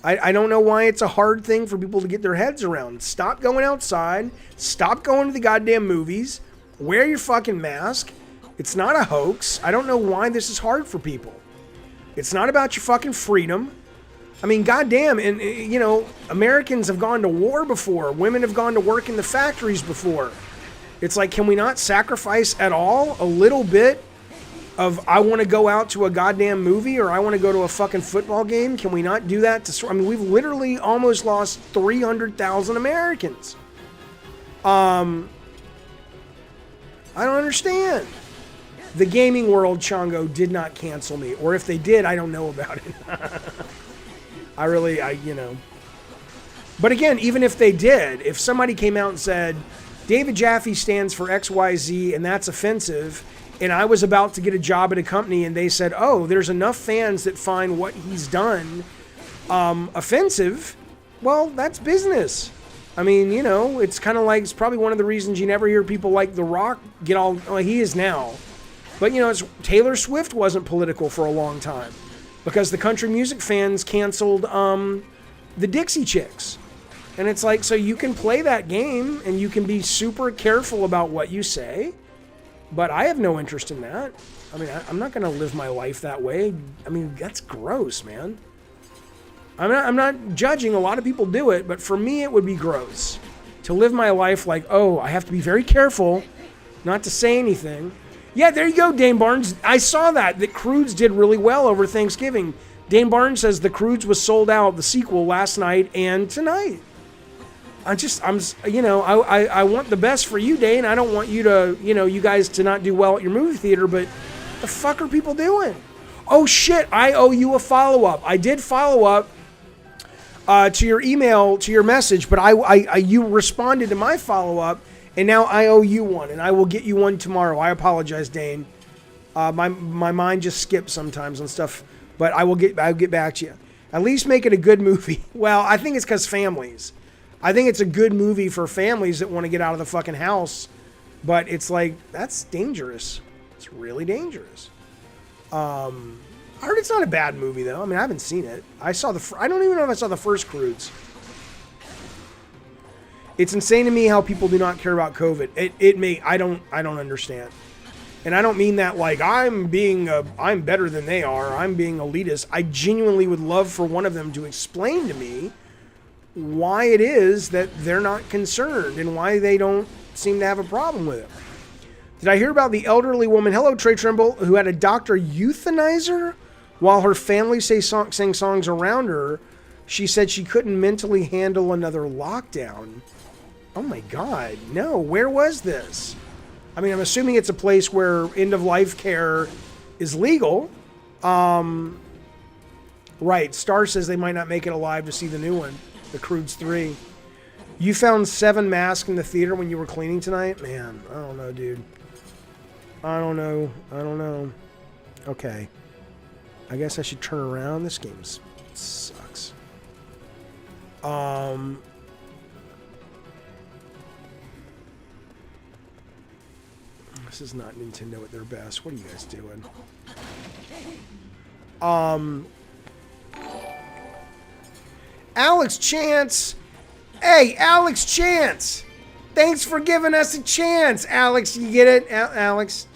I don't know why it's a hard thing for people to get their heads around. Stop going outside. Stop going to the goddamn movies. Wear your fucking mask. It's not a hoax. I don't know why this is hard for people. It's not about your fucking freedom. I mean, goddamn, and you know, Americans have gone to war before. Women have gone to work in the factories before. It's like, can we not sacrifice at all a little bit of I want to go out to a goddamn movie or I want to go to a fucking football game? Can we not do that? I mean, we've literally almost lost 300,000 Americans. I don't understand. The gaming world, Chongo, did not cancel me. Or if they did, I don't know about it. you know. But again, even if they did, if somebody came out and said, David Jaffe stands for XYZ and that's offensive, and I was about to get a job at a company and they said, oh, there's enough fans that find what he's done offensive, well, that's business. I mean, you know, it's kind of like, it's probably one of the reasons you never hear people like The Rock get all, well, he is now. But, you know, Taylor Swift wasn't political for a long time because the country music fans canceled the Dixie Chicks. And it's like, so you can play that game and you can be super careful about what you say, but I have no interest in that. I mean, I'm not going to live my life that way. I mean, that's gross, man. I'm not judging. A lot of people do it, but for me, it would be gross to live my life like, oh, I have to be very careful not to say anything. Yeah, there you go, Dane Barnes. I saw that Croods did really well over Thanksgiving. Dane Barnes says the Croods was sold out, the sequel, last night and tonight. I want the best for you, Dane. I don't want you to, you guys to not do well at your movie theater, but the fuck are people doing? Oh shit, I owe you a follow-up. I did follow up to your email, to your message, but you responded to my follow-up, and now I owe you one, and I will get you one tomorrow. I apologize, Dane. My mind just skips sometimes on stuff, but I'll get back to you. At least make it a good movie. Well, I think it's because families. I think it's a good movie for families that want to get out of the fucking house, but it's like, that's dangerous. It's really dangerous. I heard it's not a bad movie though. I mean, I haven't seen it. I don't even know if I saw the first Croods. It's insane to me how people do not care about COVID. I don't understand. And I don't mean that like I'm better than they are. I'm being elitist. I genuinely would love for one of them to explain to me why it is that they're not concerned and why they don't seem to have a problem with it. Did I hear about the elderly woman, hello Trey Trimble, who had a doctor euthanize her while her family sang songs around her? She said she couldn't mentally handle another lockdown. Oh my God, no, where was this? I mean, I'm assuming it's a place where end-of-life care is legal. Right, Star says they might not make it alive to see the new one. The Croods 3. You found 7 masks in the theater when you were cleaning tonight? Man, I don't know, dude. I don't know. Okay. I guess I should turn around. This game sucks. This is not Nintendo at their best. What are you guys doing? Alex Chance. Hey, Alex Chance. Thanks for giving us a chance, Alex. You get it, Alex?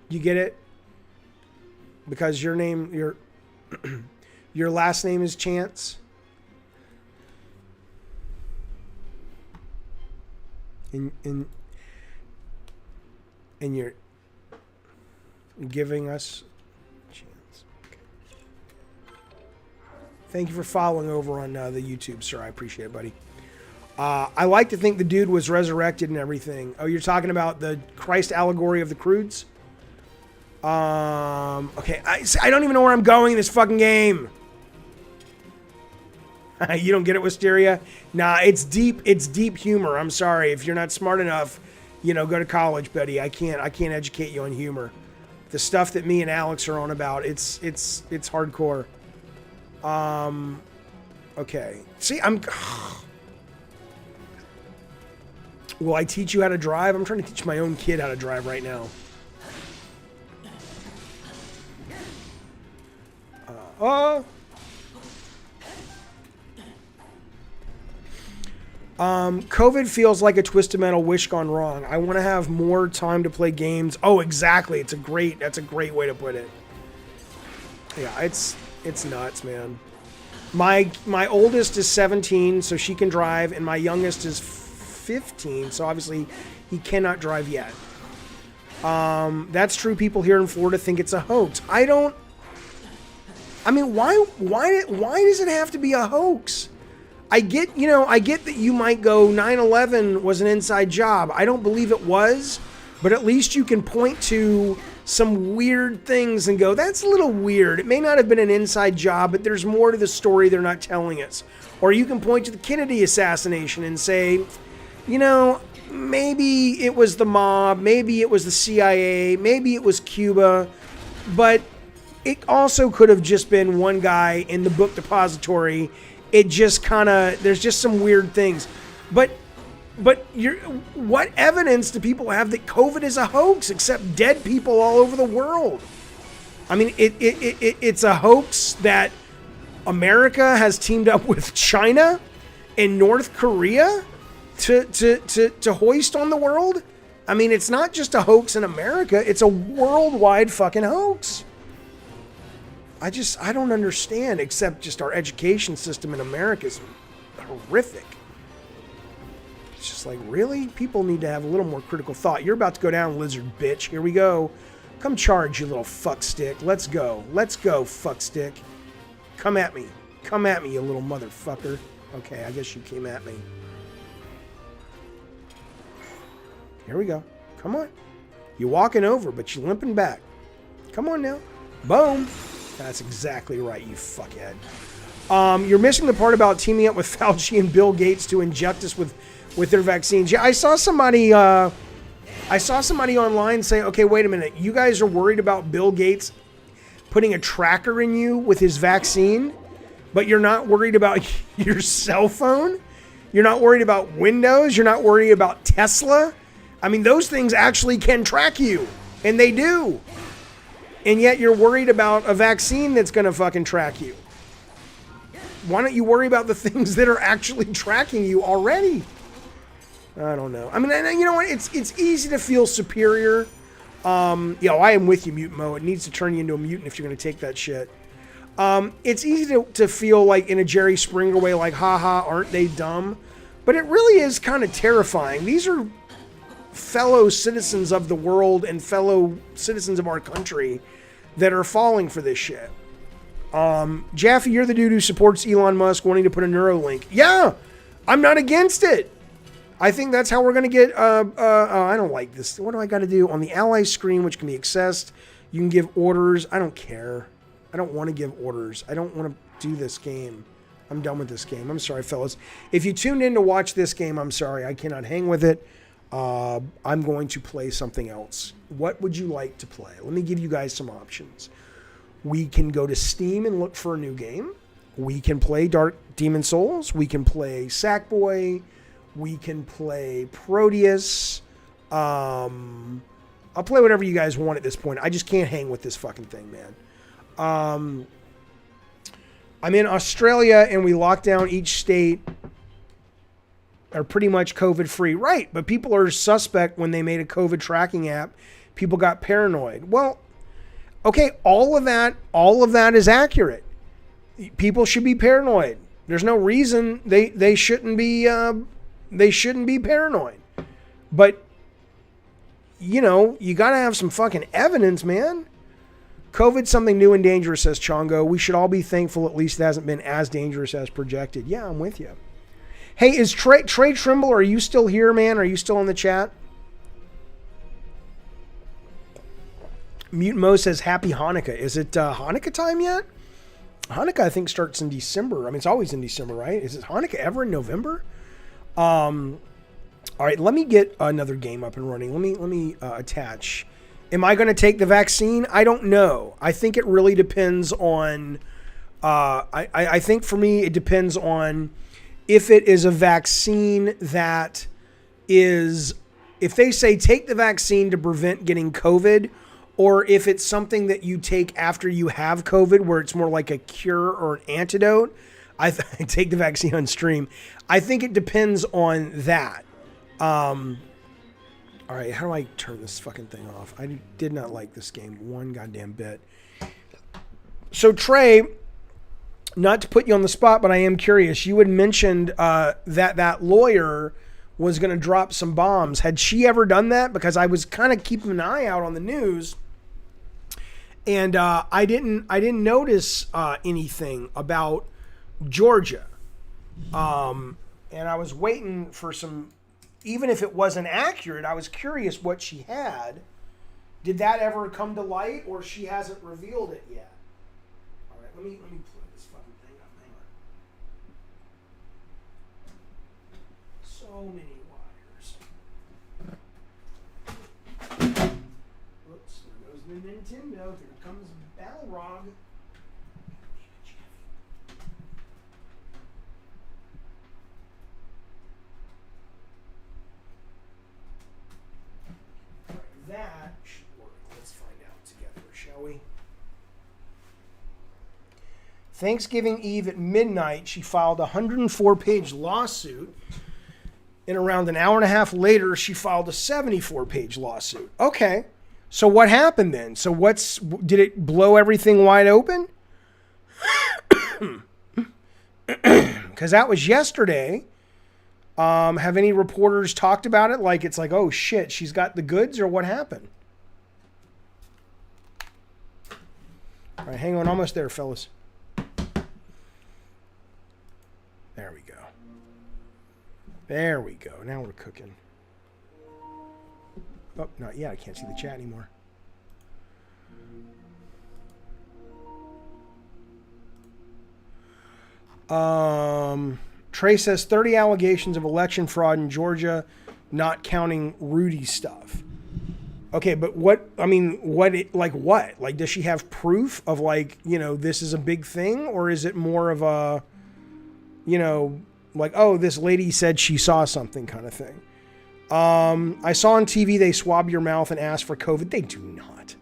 You get it? Because your name, your last name is Chance. And you're giving us a chance. Okay. Thank you for following over on the YouTube, sir. I appreciate it, buddy. I like to think the dude was resurrected and everything. Oh, you're talking about the Christ allegory of the Croods? Okay. I don't even know where I'm going in this fucking game. You don't get it, Wisteria? Nah, it's deep humor. I'm sorry. If you're not smart enough, go to college, buddy. I can't educate you on humor. The stuff that me and Alex are on about, it's hardcore. Okay. See, will I teach you how to drive? I'm trying to teach my own kid how to drive right now. COVID feels like a Twisted Metal wish gone wrong. I want to have more time to play games. Oh, exactly. That's a great way to put it. Yeah, it's nuts, man. My oldest is 17, so she can drive, and my youngest is 15, so obviously he cannot drive yet. That's true. People here in Florida think it's a hoax. I mean, why does it have to be a hoax? I get that you might go 9/11 was an inside job. I don't believe it was, but at least you can point to some weird things and go, that's a little weird. It may not have been an inside job, but there's more to the story they're not telling us. Or you can point to the Kennedy assassination and say, maybe it was the mob, maybe it was the CIA, maybe it was Cuba, but it also could have just been one guy in the book depository. It just there's just some weird things. But what evidence do people have that COVID is a hoax except dead people all over the world? I mean, it's a hoax that America has teamed up with China and North Korea to hoist on the world. I mean, it's not just a hoax in America, it's a worldwide fucking hoax. I don't understand, except just our education system in America is horrific. It's just like, really? People need to have a little more critical thought. You're about to go down, lizard bitch. Here we go. Come charge, you little fuck stick. Let's go. Let's go, fuck stick. Come at me. Come at me, you little motherfucker. Okay, I guess you came at me. Here we go. Come on. You're walking over, but you're limping back. Come on now. Boom. That's exactly right, you fuckhead. You're missing the part about teaming up with Fauci and Bill Gates to inject us with their vaccines. Yeah, I saw somebody online say, okay, wait a minute. You guys are worried about Bill Gates putting a tracker in you with his vaccine, but you're not worried about your cell phone? You're not worried about Windows? You're not worried about Tesla? I mean, those things actually can track you, and they do. And yet you're worried about a vaccine that's going to fucking track you. Why don't you worry about the things that are actually tracking you already? I don't know. I mean, you know what? It's easy to feel superior. I am with you, Mutant Mo. It needs to turn you into a mutant if you're going to take that shit. It's easy to feel like in a Jerry Springer way, like, haha, aren't they dumb? But it really is kind of terrifying. These are fellow citizens of the world and fellow citizens of our country that are falling for this shit. Jaffe, you're the dude who supports Elon Musk wanting to put a Neuralink. Yeah, I'm not against it. I think that's how we're going to get, I don't like this. What do I got to do? On the ally screen, which can be accessed, you can give orders. I don't care. I don't want to give orders. I don't want to do this game. I'm done with this game. I'm sorry, fellas. If you tuned in to watch this game, I'm sorry. I cannot hang with it. I'm going to play something else. What would you like to play? Let me give you guys some options. We can go to Steam and look for a new game. We can play Dark Demon Souls. We can play Sackboy. We can play Proteus. I'll play whatever you guys want at this point. I just can't hang with this fucking thing, man. I'm in Australia and we lock down each state are pretty much COVID free. Right. But people are suspect when they made a COVID tracking app. People got paranoid. Well, okay. All of that is accurate. People should be paranoid. There's no reason they shouldn't be paranoid. But you know, you got to have some fucking evidence, man. COVID's something new and dangerous, says Chongo. We should all be thankful at least it hasn't been as dangerous as projected. Yeah, I'm with you. Hey, is Trey Trimble, are you still here, man? Are you still in the chat? Mutant Mo says, Happy Hanukkah. Is it Hanukkah time yet? Hanukkah, I think, starts in December. I mean, it's always in December, right? Is it Hanukkah ever in November? All right, let me get another game up and running. Let me attach. Am I going to take the vaccine? I don't know. I think it really depends on... I think for me, it depends on if it is a vaccine that is... If they say take the vaccine to prevent getting COVID, or if it's something that you take after you have COVID, where it's more like a cure or an antidote, I take the vaccine on stream. I think it depends on that. All right, how do I turn this fucking thing off? I did not like this game one goddamn bit. So, Trey, not to put you on the spot, but I am curious. You had mentioned that lawyer was going to drop some bombs. Had she ever done that? Because I was kind of keeping an eye out on the news, and I didn't notice anything about Georgia. And I was waiting for some... Even if it wasn't accurate, I was curious what she had. Did that ever come to light, or she hasn't revealed it yet? All right, let me plug this fucking thing up. Hang on. So many wires. Whoops, there goes the Nintendo. Here comes Balrog. That should work. Let's find out together, shall we? Thanksgiving Eve at midnight, she filed a 104-page lawsuit. And around an hour and a half later, she filed a 74-page lawsuit. Okay. So what happened then? So did it blow everything wide open? Because that was yesterday. Have any reporters talked about it? Like, it's like, oh shit, she's got the goods, or what happened? All right, hang on, almost there, fellas. There we go. There we go. Now we're cooking. Oh, not yet. I can't see the chat anymore. Trey says 30 allegations of election fraud in Georgia, not counting Rudy stuff. Okay, but what? Like, does she have proof of, like, you know, this is a big thing, or is it more of a, you know, like, oh, this lady said she saw something kind of thing? I saw on TV they swab your mouth and ask for COVID. They do not.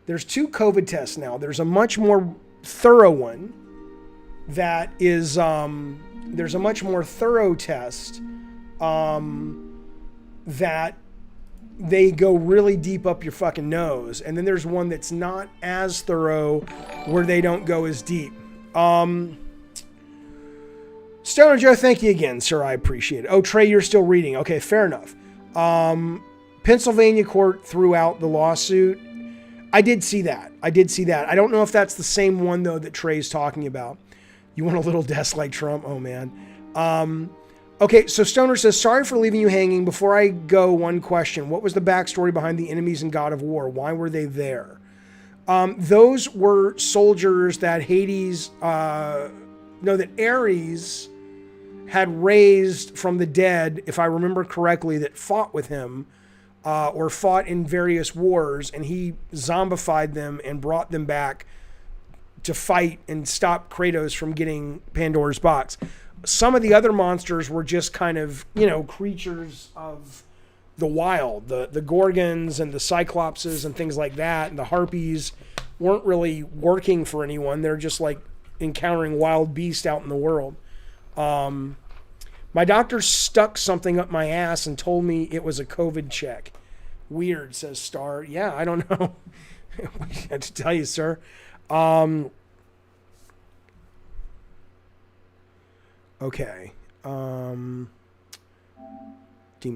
There's 2 COVID tests now. There's a much more thorough one that is, there's a much more thorough test that they go really deep up your fucking nose. And then there's one that's not as thorough where they don't go as deep. Stoner Joe, thank you again, sir. I appreciate it. Oh, Trey, you're still reading. Okay, fair enough. Pennsylvania court threw out the lawsuit. I did see that. I don't know if that's the same one, though, that Trey's talking about. You want a little desk like Trump? Oh, man. Okay, so Stoner says, sorry for leaving you hanging. Before I go, one question. What was the backstory behind the enemies in God of War? Why were they there? Those were soldiers that Hades No, that Ares had raised from the dead, if I remember correctly, that fought with him, or fought in various wars, and he zombified them and brought them back to fight and stop Kratos from getting Pandora's box. Some of the other monsters were just kind of, creatures of the wild. The Gorgons and the Cyclopses and things like that, and the Harpies weren't really working for anyone. They're just like encountering wild beasts out in the world. My doctor stuck something up my ass and told me it was a COVID check. Weird, says Star. Yeah, I don't know. I have to tell you, sir. Okay. Demon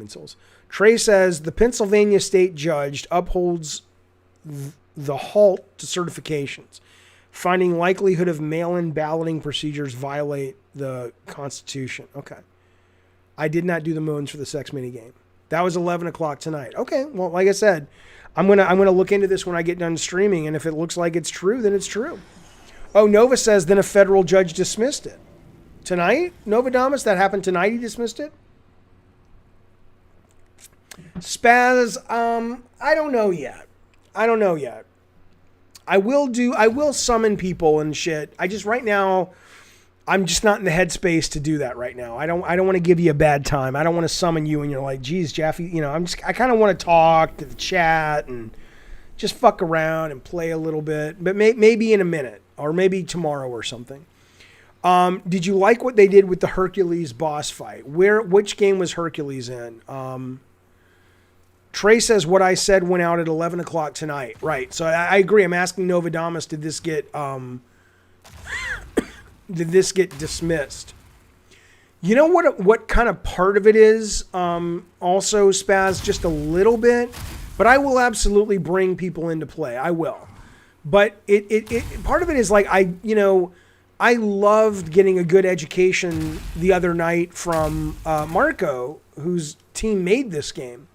Souls. Trey says the Pennsylvania state judge upholds the halt to certifications, finding likelihood of mail-in balloting procedures violate the Constitution. Okay. I did not do the moons for the sex mini game. That was 11 o'clock tonight. Okay. Well, like I said, I'm gonna look into this when I get done streaming, and if it looks like it's true, then it's true. Oh, Nova says then a federal judge dismissed it. Tonight? Novodamus, that happened tonight, he dismissed it? Spaz, I don't know yet. I will summon people and shit. Right now, I'm just not in the headspace to do that right now. I don't want to give you a bad time. I don't want to summon you and you're like, geez, Jaffe, I kind of want to talk to the chat and just fuck around and play a little bit, but maybe in a minute or maybe tomorrow or something. Did you like what they did with the Hercules boss fight? Which game was Hercules in? Trey says what I said went out at 11 o'clock tonight. Right. So I agree. I'm asking Novodamus, did this get dismissed? You know what kind of part of it is? Also, Spaz, just a little bit, but I will absolutely bring people into play. I will. But it part of it is like, I loved getting a good education the other night from Marco, whose team made this game.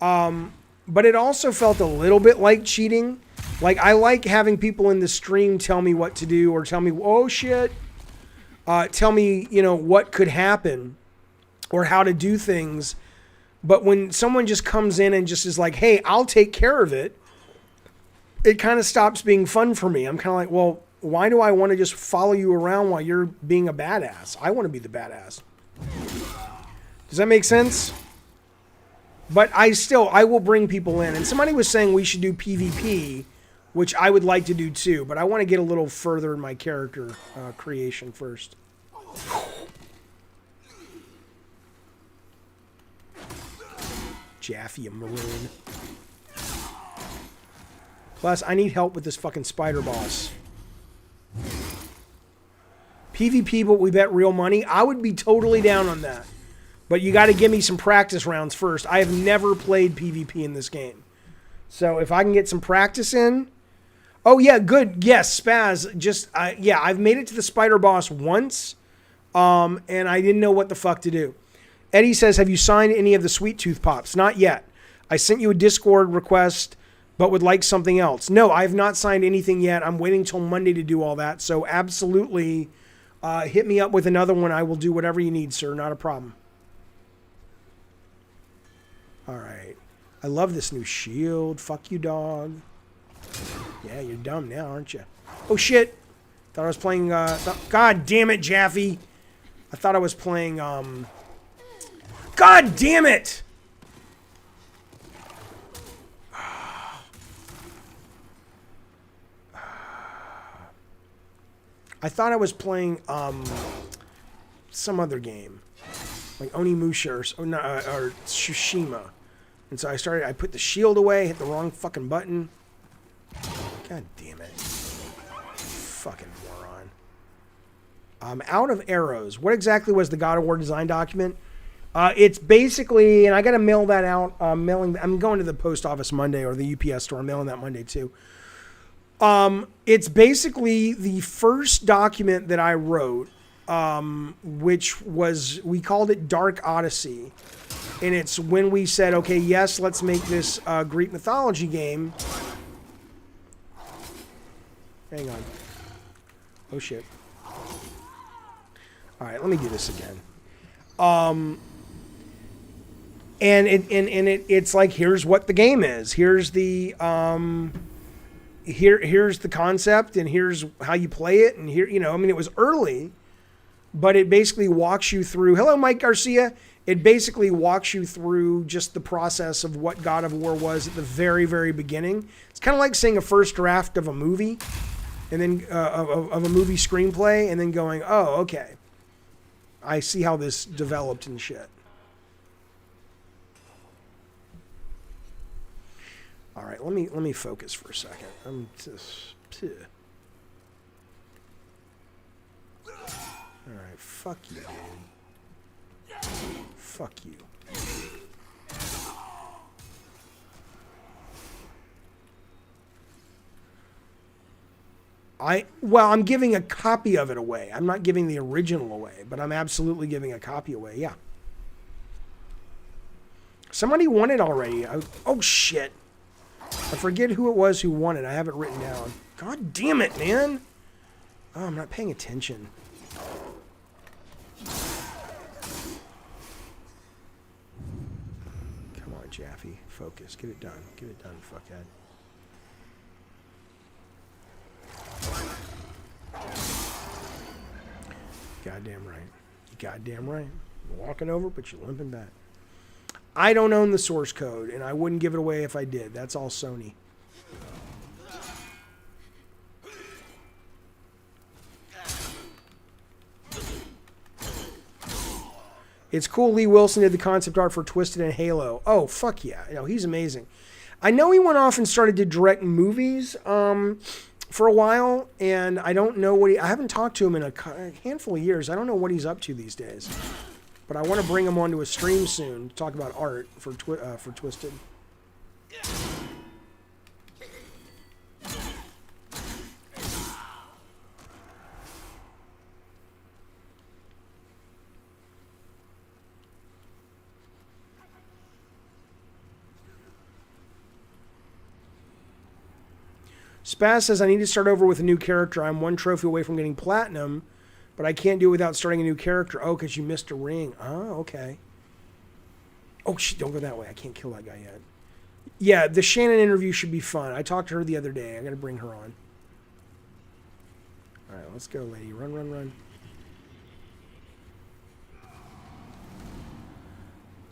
But it also felt a little bit like cheating. Like, I like having people in the stream tell me what to do or tell me, oh shit, tell me, what could happen or how to do things. But when someone just comes in and just is like, hey, I'll take care of it, it kind of stops being fun for me. I'm kind of like, well, why do I want to just follow you around while you're being a badass? I want to be the badass. Does that make sense? But I will bring people in. And somebody was saying we should do PvP, which I would like to do too, but I want to get a little further in my character creation first. Jaffe, a maroon. Plus, I need help with this fucking spider boss. PvP, but we bet real money. I would be totally down on that. But you got to give me some practice rounds first. I have never played PvP in this game. So if I can get some practice in. Oh, yeah, good. Yes, Spaz. I've made it to the spider boss once. And I didn't know what the fuck to do. Eddie says, have you signed any of the Sweet Tooth Pops? Not yet. I sent you a Discord request, but would like something else. No, I have not signed anything yet. I'm waiting till Monday to do all that. So absolutely hit me up with another one. I will do whatever you need, sir. Not a problem. All right. I love this new shield. Fuck you, dog. Yeah, you're dumb now, aren't you? Oh, shit. Thought I was playing... God damn it, Jaffe. I thought I was playing... God damn it! I thought I was playing some other game. Like Onimusha or Tsushima. And so I put the shield away, hit the wrong fucking button. God damn it. Fucking moron. I'm out of arrows. What exactly was the God of War design document? It's basically, and I got to mail that out. I'm going to the post office Monday or the UPS store. I'm mailing that Monday too. It's basically the first document that I wrote, which was, we called it Dark Odyssey. And it's when we said, okay, yes, let's make this Greek mythology game. Hang on. Oh, shit. All right, let me do this again. It's like, here's what the game is. Here's the here's the concept, and here's how you play it, and here, you know, I mean, it was early, but it basically walks you through. Hello, Mike Garcia. It basically walks you through just the process of what God of War was at the very, very beginning. It's kind of like seeing a first draft of a movie, and then of a movie screenplay, and then going, oh, okay, I see how this developed and shit. All right, let me focus for a second. I'm just. All right, fuck you, dude. Fuck you. I'm giving a copy of it away. I'm not giving the original away, but I'm absolutely giving a copy away. Yeah. Somebody won it already. Oh shit. I forget who it was who won it. I have it written down. God damn it, man. Oh, I'm not paying attention. Come on, Jaffe. Focus. Get it done. Get it done, fuckhead. Goddamn right. You goddamn right. You're walking over, but you're limping back. I don't own the source code, and I wouldn't give it away if I did. That's all Sony. It's cool Lee Wilson did the concept art for Twisted and Halo. Oh, fuck yeah. You know, he's amazing. I know he went off and started to direct movies for a while, and I don't know what I haven't talked to him in a handful of years. I don't know what he's up to these days. But I want to bring him onto a stream soon to talk about art for Twisted. Spaz says, I need to start over with a new character. I'm one trophy away from getting platinum, but I can't do it without starting a new character. Oh, because you missed a ring. Oh, okay. Oh, shit, don't go that way. I can't kill that guy yet. Yeah, the Shannon interview should be fun. I talked to her the other day. I got to bring her on. All right, let's go, lady. Run, run, run.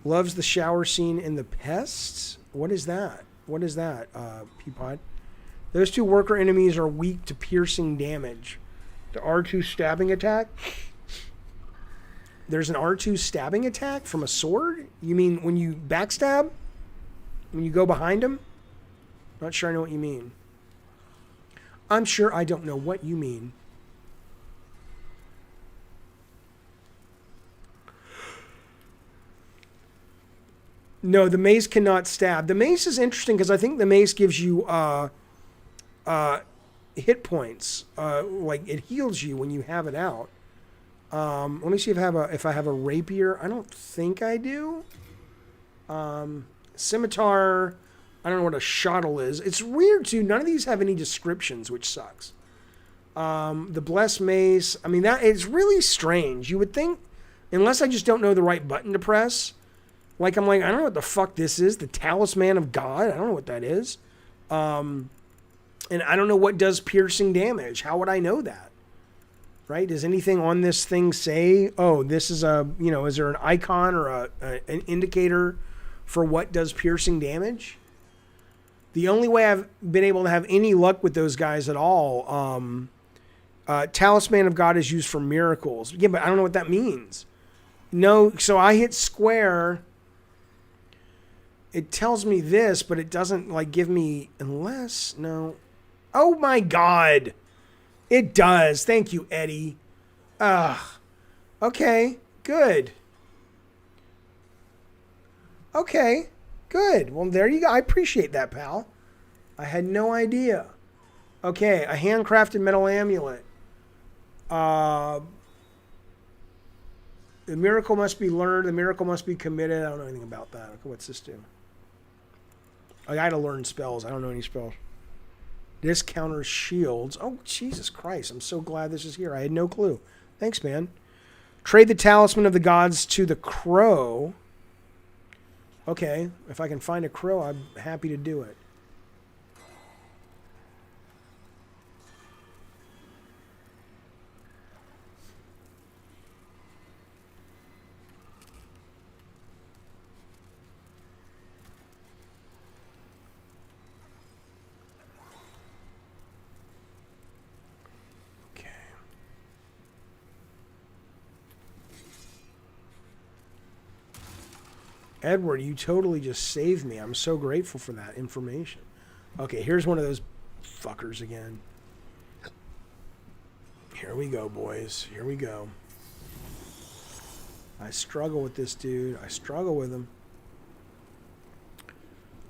Loves the shower scene in The Pest? What is that? What is that, Peapod? Those two worker enemies are weak to piercing damage. The R2 stabbing attack? There's an R2 stabbing attack from a sword? You mean when you backstab? When you go behind him? Not sure I know what you mean. I'm sure I don't know what you mean. No, the mace cannot stab. The mace is interesting because I think the mace gives you hit points. Like it heals you when you have it out. Let me see if I have a rapier. I don't think I do. Scimitar. I don't know what a shottle is. It's weird too. None of these have any descriptions, which sucks. The blessed mace. I mean, that it's really strange. You would think, unless I just don't know the right button to press. Like I'm like, I don't know what the fuck this is. The Talisman of God. I don't know what that is. And I don't know what does piercing damage. How would I know that? Right? Does anything on this thing say, oh, this is a, you know, is there an icon or an indicator for what does piercing damage? The only way I've been able to have any luck with those guys at all, Talisman of God is used for miracles. Yeah, but I don't know what that means. No, so I hit square. It tells me this, but it doesn't like give me, unless, no. Oh my God. It does. Thank you, Eddie. Okay, good. Okay, good. Well, there you go. I appreciate that, pal. I had no idea. Okay, a handcrafted metal amulet. The miracle must be learned. The miracle must be committed. I don't know anything about that. Okay, what's this do? I got to learn spells. I don't know any spells. This counters shields. Oh, Jesus Christ. I'm so glad this is here. I had no clue. Thanks, man. Trade the talisman of the gods to the crow. Okay, if I can find a crow, I'm happy to do it. Edward, you totally just saved me. I'm so grateful for that information. Okay, here's one of those fuckers again. Here we go, boys. Here we go. I struggle with this dude. I struggle with him.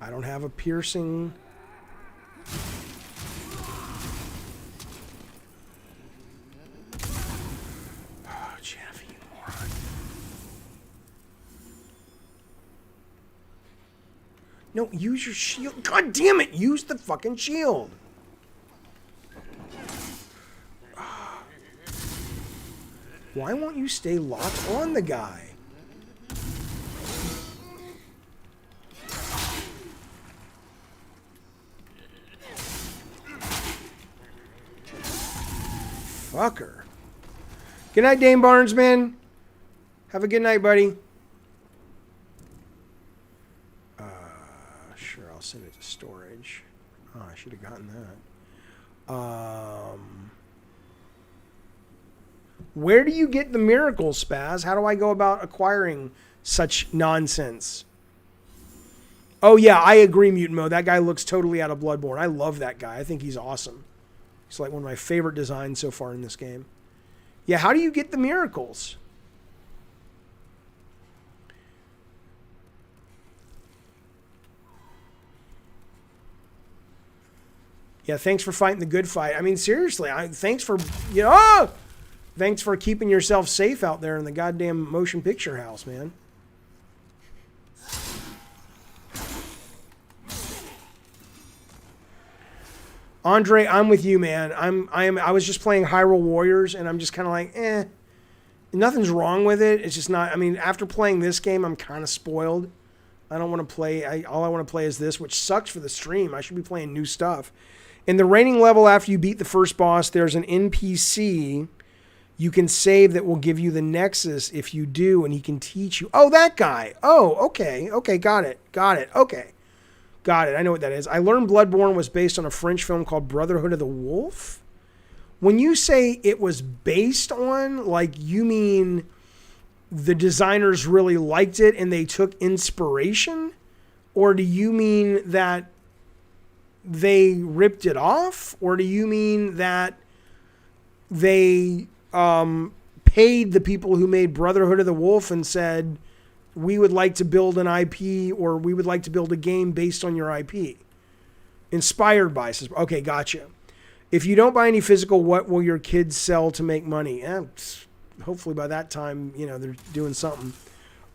I don't have a piercing. Oh, Jaffe, you moron. No, use your shield. God damn it, use the fucking shield. Why won't you stay locked on the guy? Fucker. Good night, Dame Barnesman. Have a good night, buddy. Sure, I'll send it to storage. Oh, I should have gotten that. Where do you get the miracles, Spaz? How do I go about acquiring such nonsense? Oh, yeah, I agree, Mutant Mode. That guy looks totally out of Bloodborne. I love that guy. I think he's awesome. He's like one of my favorite designs so far in this game. Yeah, how do you get the miracles? Yeah, thanks for fighting the good fight. I mean, seriously, thanks for, thanks for keeping yourself safe out there in the goddamn motion picture house, man. Andre, I'm with you, man. I was just playing Hyrule Warriors, and I'm just kind of like, nothing's wrong with it. It's just not. I mean, after playing this game, I'm kind of spoiled. I don't want to play. All I want to play is this, which sucks for the stream. I should be playing new stuff. In the raining level, after you beat the first boss, there's an NPC you can save that will give you the Nexus if you do, and he can teach you. Oh, that guy. Oh, okay. Okay, got it. Okay. Got it. I know what that is. I learned Bloodborne was based on a French film called Brotherhood of the Wolf. When you say it was based on, like, you mean the designers really liked it and they took inspiration? Or do you mean that they ripped it off? Or do you mean that they paid the people who made Brotherhood of the Wolf and said, we would like to build an IP, or we would like to build a game based on your IP? Inspired by. Okay, gotcha. If you don't buy any physical, what will your kids sell to make money? Hopefully by that time, they're doing something.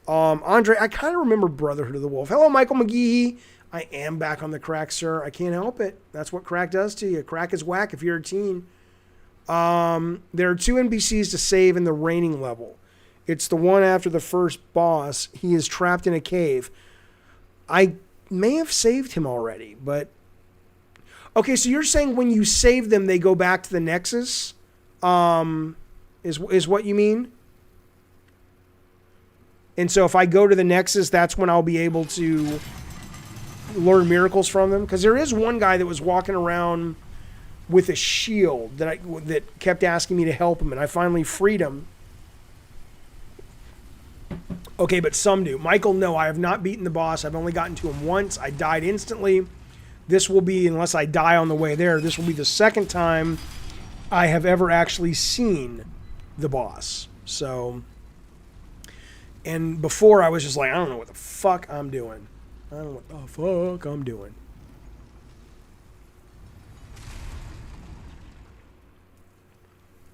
Andre, I kind of remember Brotherhood of the Wolf. Hello, Michael McGee. I am back on the crack, sir. I can't help it. That's what crack does to you. Crack is whack if you're a teen. There are 2 NPCs to save in the raining level. It's the one after the first boss. He is trapped in a cave. I may have saved him already, but... Okay, so you're saying when you save them, they go back to the Nexus? Is what you mean? And so if I go to the Nexus, that's when I'll be able to learn miracles from them? Because there is one guy that was walking around with a shield that kept asking me to help him, and I finally freed him. Okay, but some do. Michael, no, I have not beaten the boss. I've only gotten to him once. I died instantly. This will be, unless I die on the way there, this will be the second time I have ever actually seen the boss. So, and before I was just like, I don't know what the fuck I'm doing. I don't know what the fuck I'm doing.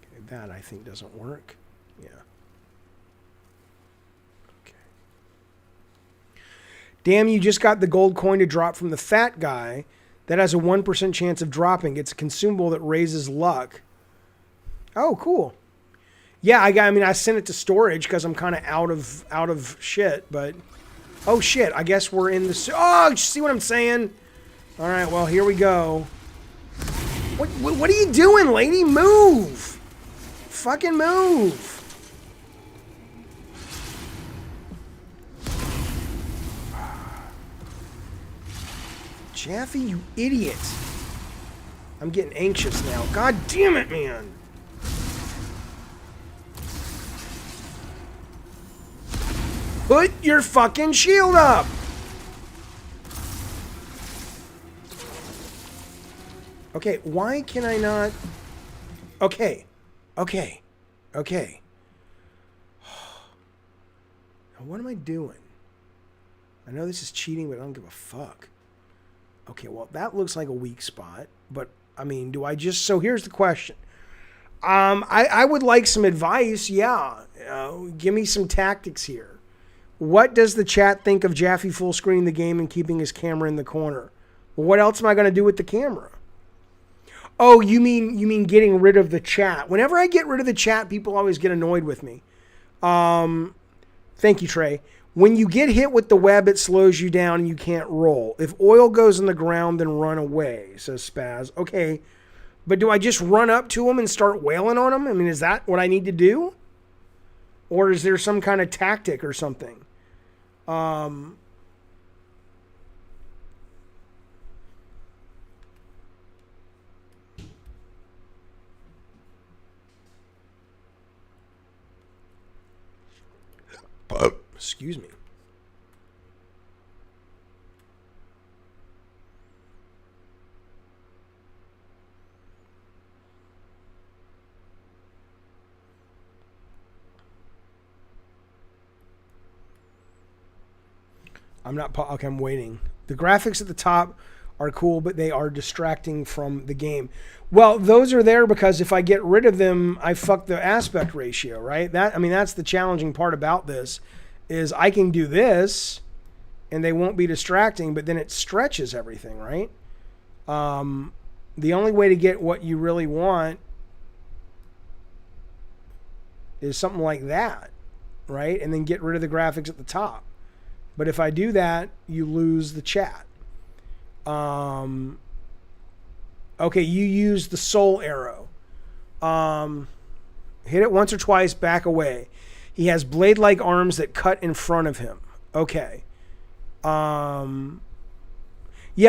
Okay, that I think doesn't work. Yeah. Damn, you just got the gold coin to drop from the fat guy. That has a 1% chance of dropping. It's a consumable that raises luck. Oh, cool. Yeah, I mean, I sent it to storage because I'm kind of out of shit. But oh shit, I guess we're in the. Oh, see what I'm saying? All right, well here we go. What are you doing, lady? Move! Fucking move! Jaffe, you idiot! I'm getting anxious now. God damn it, man! Put your fucking shield up! Okay, why can I not... Okay. Okay. Okay. Now, what am I doing? I know this is cheating, but I don't give a fuck. Okay, well, that looks like a weak spot. But, I mean, do I just... So, here's the question. I would like some advice, yeah. Give me some tactics here. What does the chat think of Jaffe full screening the game and keeping his camera in the corner? Well, what else am I going to do with the camera? Oh, you mean getting rid of the chat. Whenever I get rid of the chat, people always get annoyed with me. Thank you, Trey. When you get hit with the web, it slows you down and you can't roll. If oil goes in the ground, then run away, says Spaz. Okay, but do I just run up to him and start wailing on him? I mean, is that what I need to do? Or is there some kind of tactic or something? Excuse me. I'm not... Okay, I'm waiting. The graphics at the top are cool, but they are distracting from the game. Well, those are there because if I get rid of them, I fuck the aspect ratio, right? That's the challenging part about this, is I can do this, and they won't be distracting, but then it stretches everything, right? The only way to get what you really want is something like that, right? And then get rid of the graphics at the top. But if I do that, you lose the chat. Okay, you use the soul arrow. Hit it once or twice, back away. He has blade-like arms that cut in front of him. Okay. Yeah,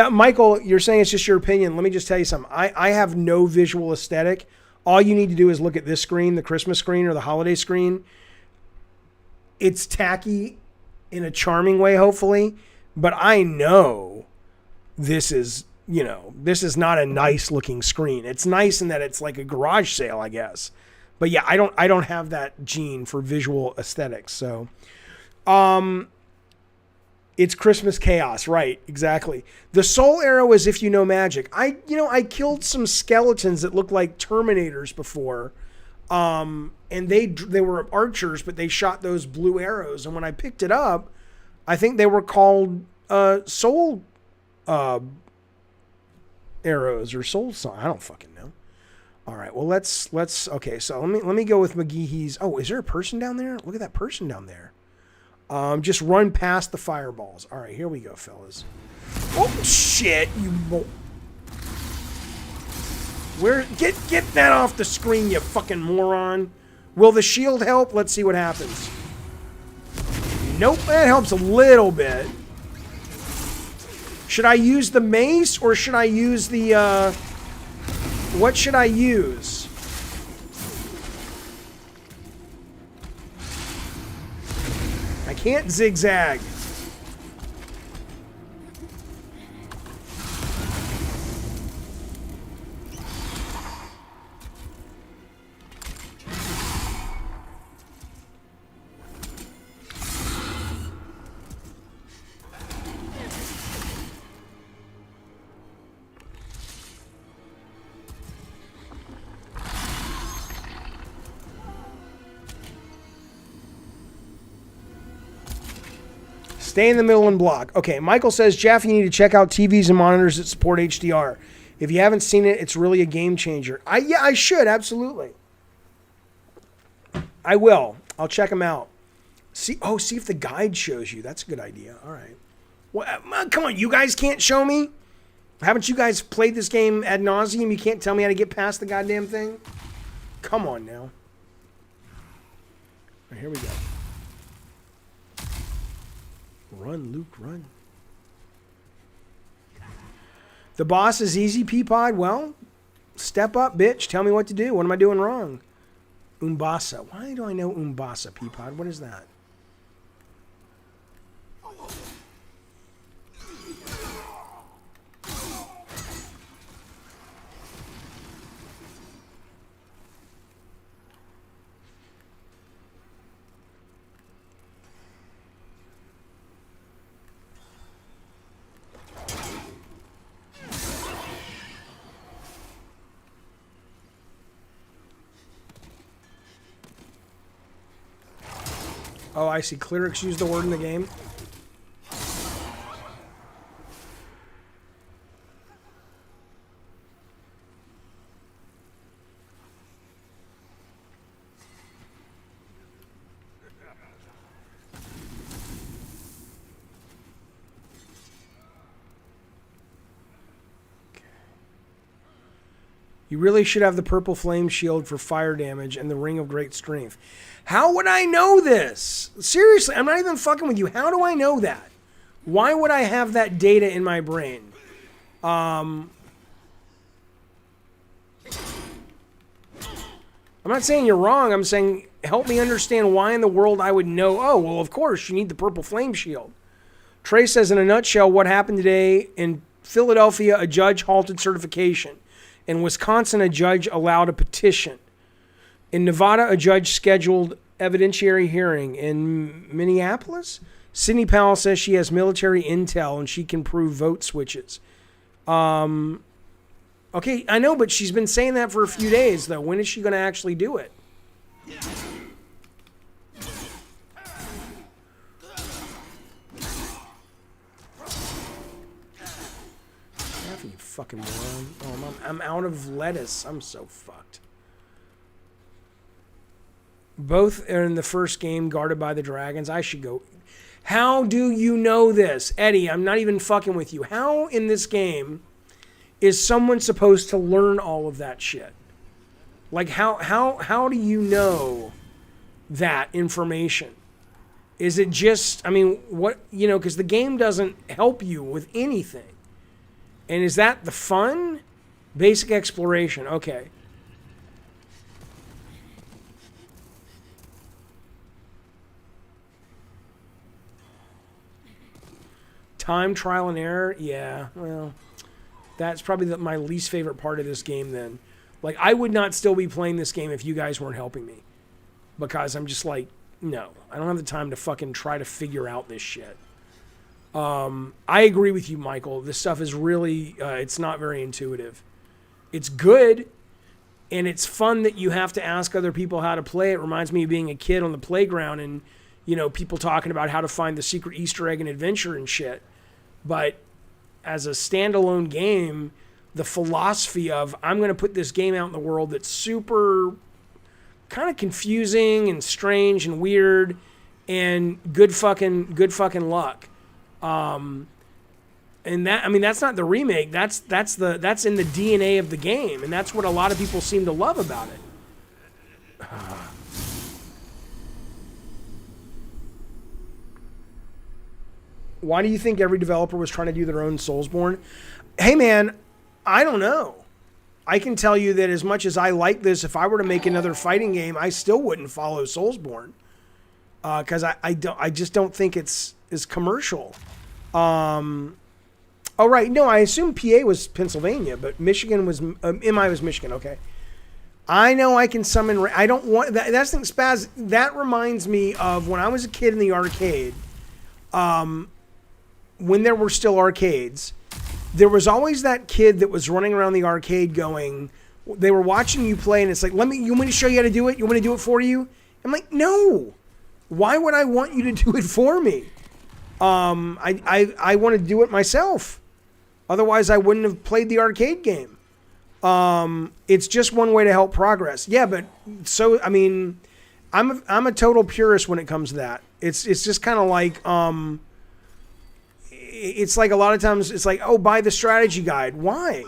Michael, you're saying it's just your opinion. Let me just tell you something. I have no visual aesthetic. All you need to do is look at this screen, the Christmas screen or the holiday screen. It's tacky in a charming way, hopefully. But I know this is, this is not a nice looking screen. It's nice in that it's like a garage sale, I guess. But yeah, I don't have that gene for visual aesthetics. So, it's Christmas chaos, right? Exactly. The soul arrow is if you know magic. I killed some skeletons that looked like Terminators before, and they were archers, but they shot those blue arrows. And when I picked it up, I think they were called soul arrows or soul song. I don't fucking know. All right, well let's okay. So let me go with McGeehee's. Oh, is there a person down there? Look at that person down there. Just run past the fireballs. All right, here we go, fellas. Oh shit! Get that off the screen, you fucking moron. Will the shield help? Let's see what happens. Nope, that helps a little bit. Should I use the mace or should I use the what should I use? I can't zigzag. Stay in the middle and block. Okay, Michael says, Jaffe, you need to check out TVs and monitors that support HDR. If you haven't seen it, it's really a game changer. Yeah, I should, absolutely. I will. I'll check them out. See if the guide shows you. That's a good idea. All right. Well, come on, you guys can't show me? Haven't you guys played this game ad nauseum? You can't tell me how to get past the goddamn thing? Come on now. All right, here we go. Run, Luke, run. The boss is easy, Peapod. Well, step up, bitch. Tell me what to do. What am I doing wrong? Umbasa. Why do I know Umbasa, Peapod? What is that? Oh, I see. Clerics use the word in the game. You really should have the purple flame shield for fire damage and the ring of great strength. How would I know this? Seriously, I'm not even fucking with you. How do I know that? Why would I have that data in my brain? I'm not saying you're wrong. I'm saying help me understand why in the world I would know. Oh, well, of course, you need the purple flame shield. Trey says, in a nutshell, what happened today in Philadelphia, a judge halted certification. In Wisconsin, a judge allowed a petition. In Nevada, a judge scheduled evidentiary hearing. In Minneapolis, Sidney Powell says she has military intel and she can prove vote switches. Okay, I know, but she's been saying that for a few days, though. When is she going to actually do it? You fucking moron. Oh, I'm out of lettuce. I'm so fucked. Both are in the first game, guarded by the dragons. I should go. How do you know this? Eddie, I'm not even fucking with you. How in this game is someone supposed to learn all of that shit? Like, how do you know that information? Is it just, I mean, what, you know, because the game doesn't help you with anything. And is that the fun? Basic exploration. Okay. Time trial and error? Yeah, well, that's probably my least favorite part of this game then. Like, I would not still be playing this game if you guys weren't helping me. Because I'm just like, no. I don't have the time to fucking try to figure out this shit. I agree with you, Michael. This stuff is really, it's not very intuitive. It's good, and it's fun that you have to ask other people how to play. It reminds me of being a kid on the playground and, you know, people talking about how to find the secret Easter egg and adventure and shit. But as a standalone game, the philosophy of, I'm going to put this game out in the world that's super kind of confusing and strange and weird and good fucking luck. And that, I mean, that's not the remake. That's in the DNA of the game, and that's what a lot of people seem to love about it. Why do you think every developer was trying to do their own Soulsborne? Hey man, I don't know. I can tell you that as much as I like this, if I were to make another fighting game, I still wouldn't follow Soulsborne. Because I just don't think it's commercial. Oh, right. No, I assume PA was Pennsylvania, but Michigan was, MI was Michigan. Okay. I know I can summon, I don't want, that's the thing, Spaz, that reminds me of when I was a kid in the arcade, when there were still arcades, there was always that kid that was running around the arcade going, they were watching you play and it's like, you want me to show you how to do it? You want me to do it for you? I'm like, no. Why would I want you to do it for me? I want to do it myself. Otherwise, I wouldn't have played the arcade game. It's just one way to help progress. Yeah, but so, I mean, I'm a total purist when it comes to that. It's just kind of like it's like a lot of times it's like, oh, buy the strategy guide. Why?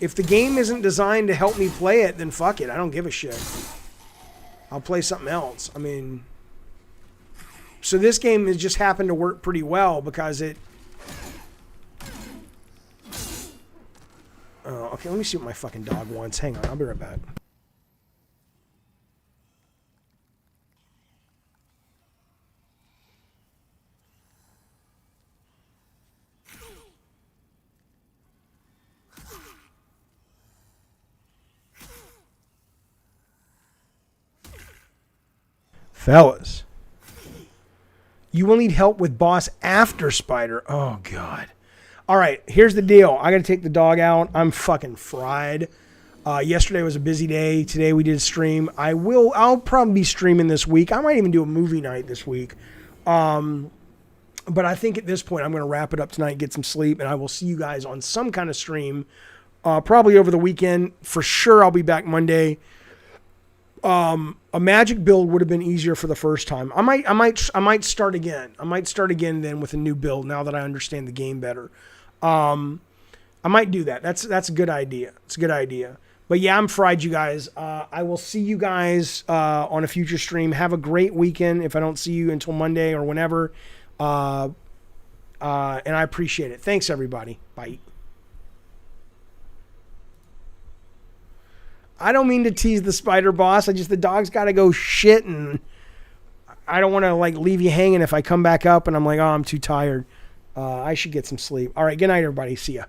If the game isn't designed to help me play it, then fuck it. I don't give a shit. I'll play something else. I mean, so this game has just happened to work pretty well because it. Oh, okay, let me see what my fucking dog wants. Hang on, I'll be right back. Fellas, you will need help with boss after Spider. Oh, God. All right, here's the deal. I got to take the dog out. I'm fucking fried. Yesterday was a busy day. Today we did a stream. I'll probably be streaming this week. I might even do a movie night this week. But I think at this point I'm going to wrap it up tonight, get some sleep, and I will see you guys on some kind of stream, probably over the weekend. For sure, I'll be back Monday. A magic build would have been easier for the first time. I might start again. I might start again then with a new build now that I understand the game better. I might do that. That's a good idea. It's a good idea. But yeah, I'm fried, you guys. I will see you guys on a future stream. Have a great weekend if I don't see you until Monday or whenever. And I appreciate it. Thanks, everybody. Bye. I don't mean to tease the spider boss. The dog's got to go shit, and I don't want to like leave you hanging if I come back up and I'm like, oh, I'm too tired. I should get some sleep. All right, good night, everybody. See ya.